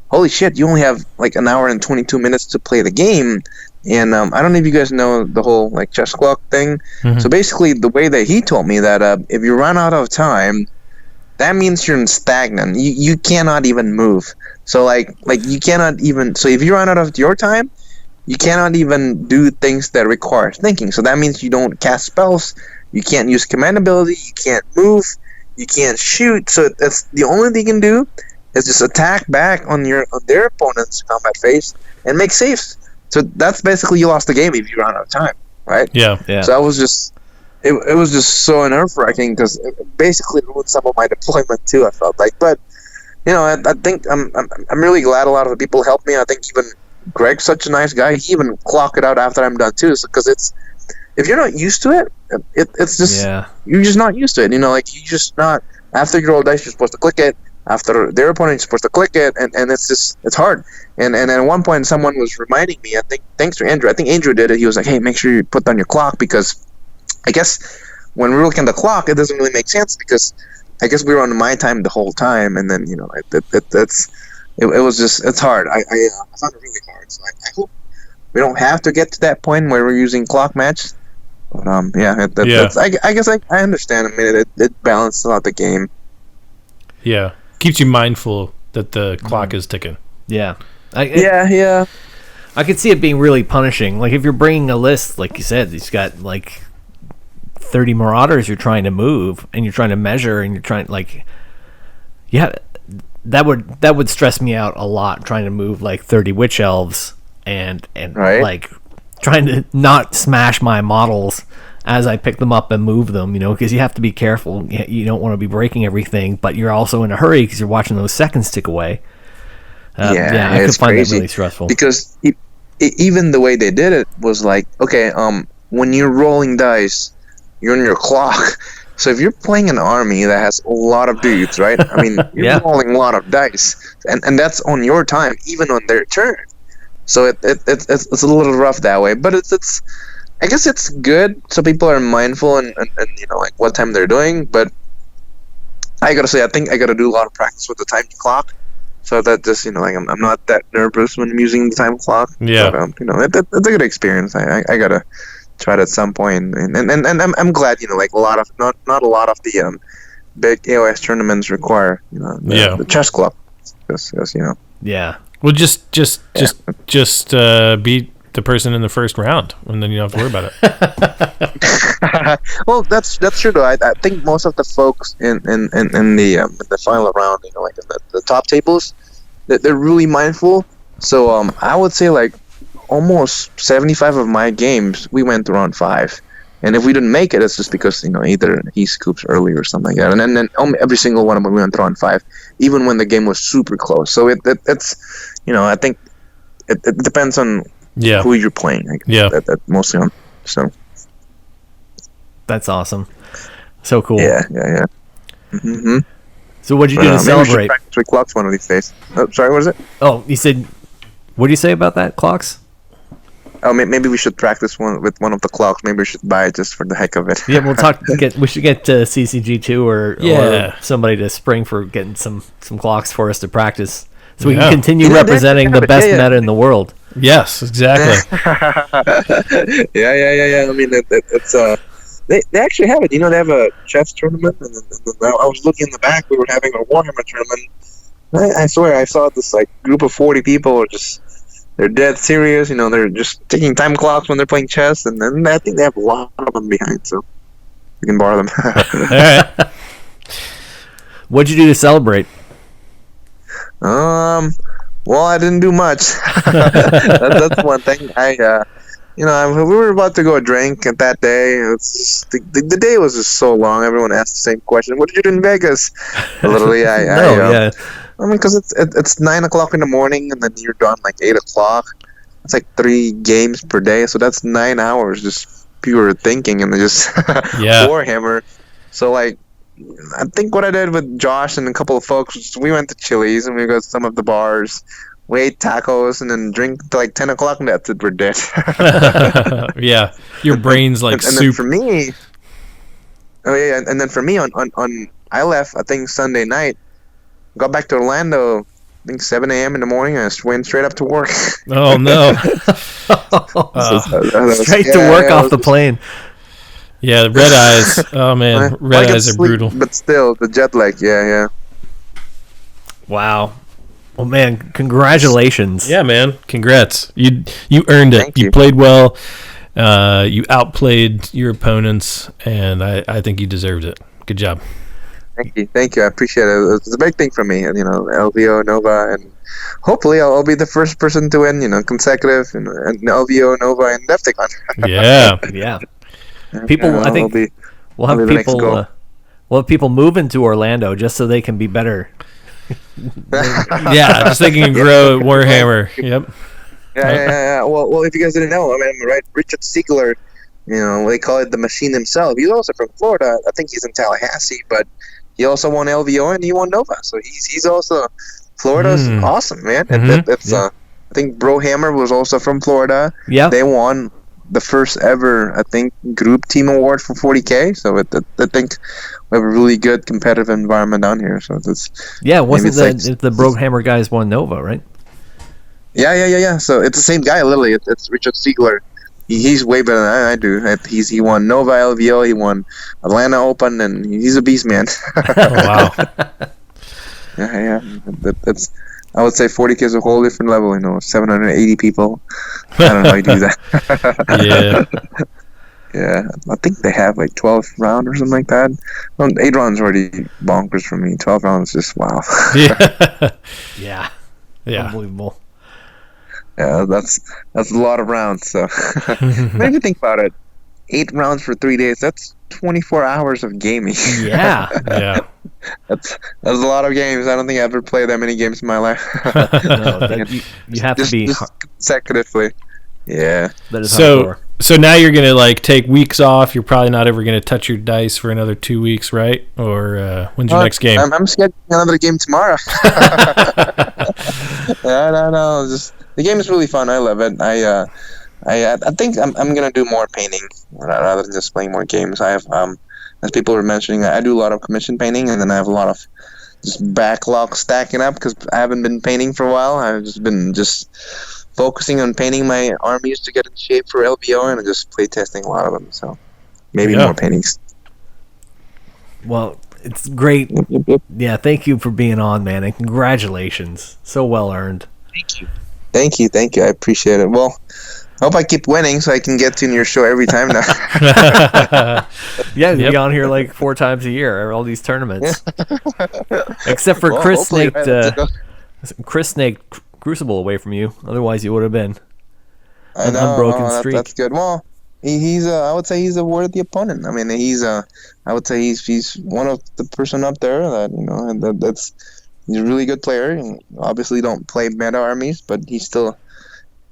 holy shit, you only have an hour and 22 minutes to play the game. And I don't know if you guys know the whole chess clock thing. Mm-hmm. So basically, the way that he told me that if you run out of time, that means you're stagnant. You cannot even move. So you cannot even. So if you run out of your time, you cannot even do things that require thinking. So that means you don't cast spells. You can't use command ability. You can't move. You can't shoot. So that's the only thing you can do is just attack back on their opponent's combat phase and make saves. So that's basically you lost the game if you run out of time, right? Yeah. So I was just, it was just so nerve-wracking because it basically ruined some of my deployment too. I felt like, but I think I'm really glad a lot of the people helped me. I think even Greg's such a nice guy. He even clocked it out after I'm done too, because if you're not used to it's just you're just not used to it. You just not after you roll dice, you're supposed to click it. After their opponent, you're supposed to click it, and it's hard. And at one point, someone was reminding me, I think, thanks to Andrew. I think Andrew did it. He was like, hey, make sure you put down your clock, because I guess when we're looking at the clock, it doesn't really make sense, because I guess we were on my time the whole time, and then, it was just, it's hard. I found it really hard. So I hope we don't have to get to that point where we're using clock match. But, I guess I understand. I mean, it balances out the game. Yeah. Keeps you mindful that the clock is ticking. Yeah. I could see it being really punishing. Like if you're bringing a list, like you said, it's got 30 marauders you're trying to move, and you're trying to measure, and you're trying that would stress me out a lot, trying to move 30 witch elves and right. Trying to not smash my models as I pick them up and move them, because you have to be careful. You don't want to be breaking everything, but you're also in a hurry because you're watching those seconds tick away. I could find that really stressful. Because even the way they did it was when you're rolling dice, you're on your clock. So if you're playing an army that has a lot of dudes, right? I mean, you're rolling a lot of dice, and that's on your time, even on their turn. So it's a little rough that way, but it's I guess it's good, so people are mindful and what time they're doing. But I gotta say, I think I gotta do a lot of practice with the time clock, so that just I'm not that nervous when I'm using the time clock. Yeah, but, it's a good experience. I gotta try it at some point, and I'm glad a lot of not a lot of the big AOS tournaments require the chess club, because Yeah. Well, just beat the person in the first round, and then you don't have to worry about it. Well, that's true though. I think most of the folks in the final round, in the top tables, they're really mindful. So I would say almost 75 of my games we went to round 5, and if we didn't make it, it's just because either he scoops early or something like that. And then every single one of them we went to round 5, even when the game was super close. So it's I think it depends on who you're playing. That mostly on. So That's awesome. So cool. Yeah. Mm-hmm. So what'd you do to Maybe we should celebrate? practice with clocks one of these days. Oh, sorry, what was it? Oh, you said, what do you say about that, clocks? Oh, maybe we should practice one with one of the clocks. Maybe we should buy it just for the heck of it. Yeah, we'll talk. We should get CCG2 or somebody to spring for getting some clocks for us to practice, so we can continue representing the best meta in the world. Yes, exactly. Yeah. I mean, it's they actually have it. You know, they have a chess tournament, and then I was looking in the back. We were having a Warhammer tournament. I swear, I saw this like group of 40 people they're dead serious. You know, they're just taking time clocks when they're playing chess, and then I think they have a lot of them behind, so we can borrow them. All right. What'd you do to celebrate? Well, I didn't do much. That's one thing. We were about to go drink that day. It's just, the day was just so long. Everyone asked the same question. What did you do in Vegas? Literally, I mean, because it's 9 o'clock in the morning, and then you're done like 8 o'clock. It's like 3 games per day, so that's 9 hours just pure thinking and just Warhammer. So like, I think what I did with Josh and a couple of folks was we went to Chili's and we go to some of the bars. We ate tacos and then drink till like 10 o'clock, and that's it. We're dead. Yeah, your brain's like and soup. then for me, and then for me on I left I think Sunday night, got back to Orlando I think 7 a.m. in the morning, and I went straight up to work. Oh no! Straight to work off the plane. Yeah, the red eyes. Oh man, red eyes are brutal. But still, the jet lag. Yeah. Wow. Well, man, congratulations. Yeah, man, congrats. You earned it. Thank you. You played well. You outplayed your opponents, and I think you deserved it. Good job. Thank you. I appreciate it. It's a big thing for me, and LVO, Nova, and hopefully I'll be the first person to win, consecutive, and LVO, Nova, and Defticon. Yeah. People, I think we'll have people move into Orlando just so they can be better. Yeah, just they can grow at Warhammer. Yep. Yeah. Well, if you guys didn't know, I mean, right? Richard SIgmar, they call it the Machine himself. He's also from Florida. I think he's in Tallahassee, but he also won LVO and he won Nova. So he's also Florida's awesome, man. I think Brohammer was also from Florida. Yeah, they won the first ever, I think, group team award for 40K. So I think we have a really good competitive environment down here. So wasn't the Brohammer guys won Nova, right? Yeah. So it's the same guy, literally. It's Richard SIgmar. He's way better than I do. He won Nova LVO, he won Atlanta Open, and he's a beast, man. Oh, wow. Yeah. That's, I would say 40K is a whole different level, 780 people. I don't know how you do that. Yeah. Yeah, I think they have like 12 rounds or something like that. Well, 8 rounds already bonkers for me. 12 rounds is just wow. Yeah. Unbelievable. Yeah, that's a lot of rounds. So maybe think about it. 8 rounds for 3 days. That's 24 hours of gaming. Yeah. That's a lot of games. I don't think I ever played that many games in my life. No, you have to be just consecutively. Yeah. That is hardcore. So now you're gonna take weeks off. You're probably not ever gonna touch your dice for another 2 weeks, right? Or when's your next game? I'm scheduling another game tomorrow. No. Just the game is really fun. I love it. I think I'm gonna do more painting rather than just playing more games. I have as people were mentioning, I do a lot of commission painting, and then I have a lot of just backlog stacking up because I haven't been painting for a while. I've just been focusing on painting my armies to get in shape for LVO, and just play testing a lot of them. So maybe more paintings. Well, it's great. Yep. Yeah, thank you for being on, man, and congratulations. So well earned. Thank you. I appreciate it. Well, I hope I keep winning so I can get to your show every time now. Yeah, you'll be on here like 4 times a year, all these tournaments. Except for Chris snaked Crucible away from you. Otherwise, you would have been an unbroken streak. That's good. Well, he's I would say he's a worthy opponent. I mean, I would say he's one of the person up there that he's a really good player. And obviously, don't play meta armies, but he's still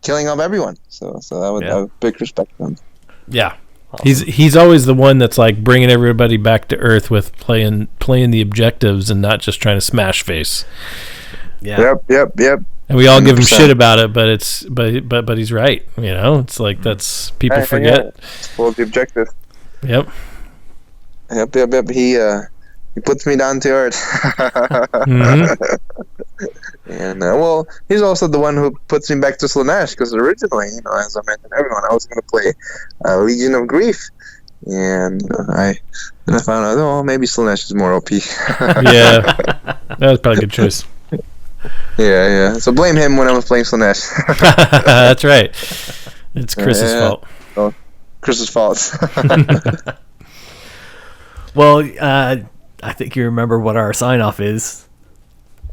killing off everyone. So I would have big respect for him. Yeah. He's always the one that's like bringing everybody back to earth with playing the objectives and not just trying to smash face. Yeah. Yep. And we all give him 100%. shit about it, but he's right. You know, it's like that's people forget. Well, the objective. Yep. He puts me down to earth. Mm-hmm. And well, he's also the one who puts me back to Slaanesh, because originally, as I mentioned everyone, I was going to play Legion of Grief, and I found out, oh, maybe Slaanesh is more OP. Yeah, that was probably a good choice. Yeah. So blame him when I was playing Slaanesh. That's right. It's Chris's fault. Oh, Chris's fault. Well, I think you remember what our sign-off is.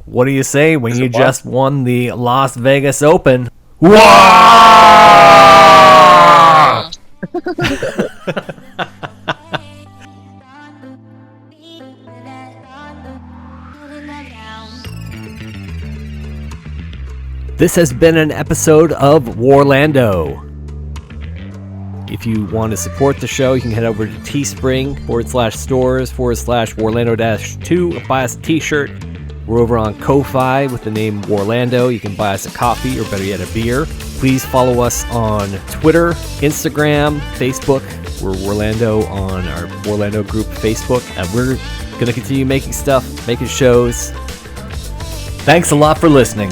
What do you say when you just won the Las Vegas Open? Wah! This has been an episode of WARlando. If you want to support the show, you can head over to teespring.com/stores/Warlando-2 and buy us a t-shirt. We're over on Ko-Fi with the name WARlando. You can buy us a coffee or better yet a beer. Please follow us on Twitter, Instagram, Facebook. We're WARlando on our WARlando group Facebook. And we're going to continue making stuff, making shows. Thanks a lot for listening.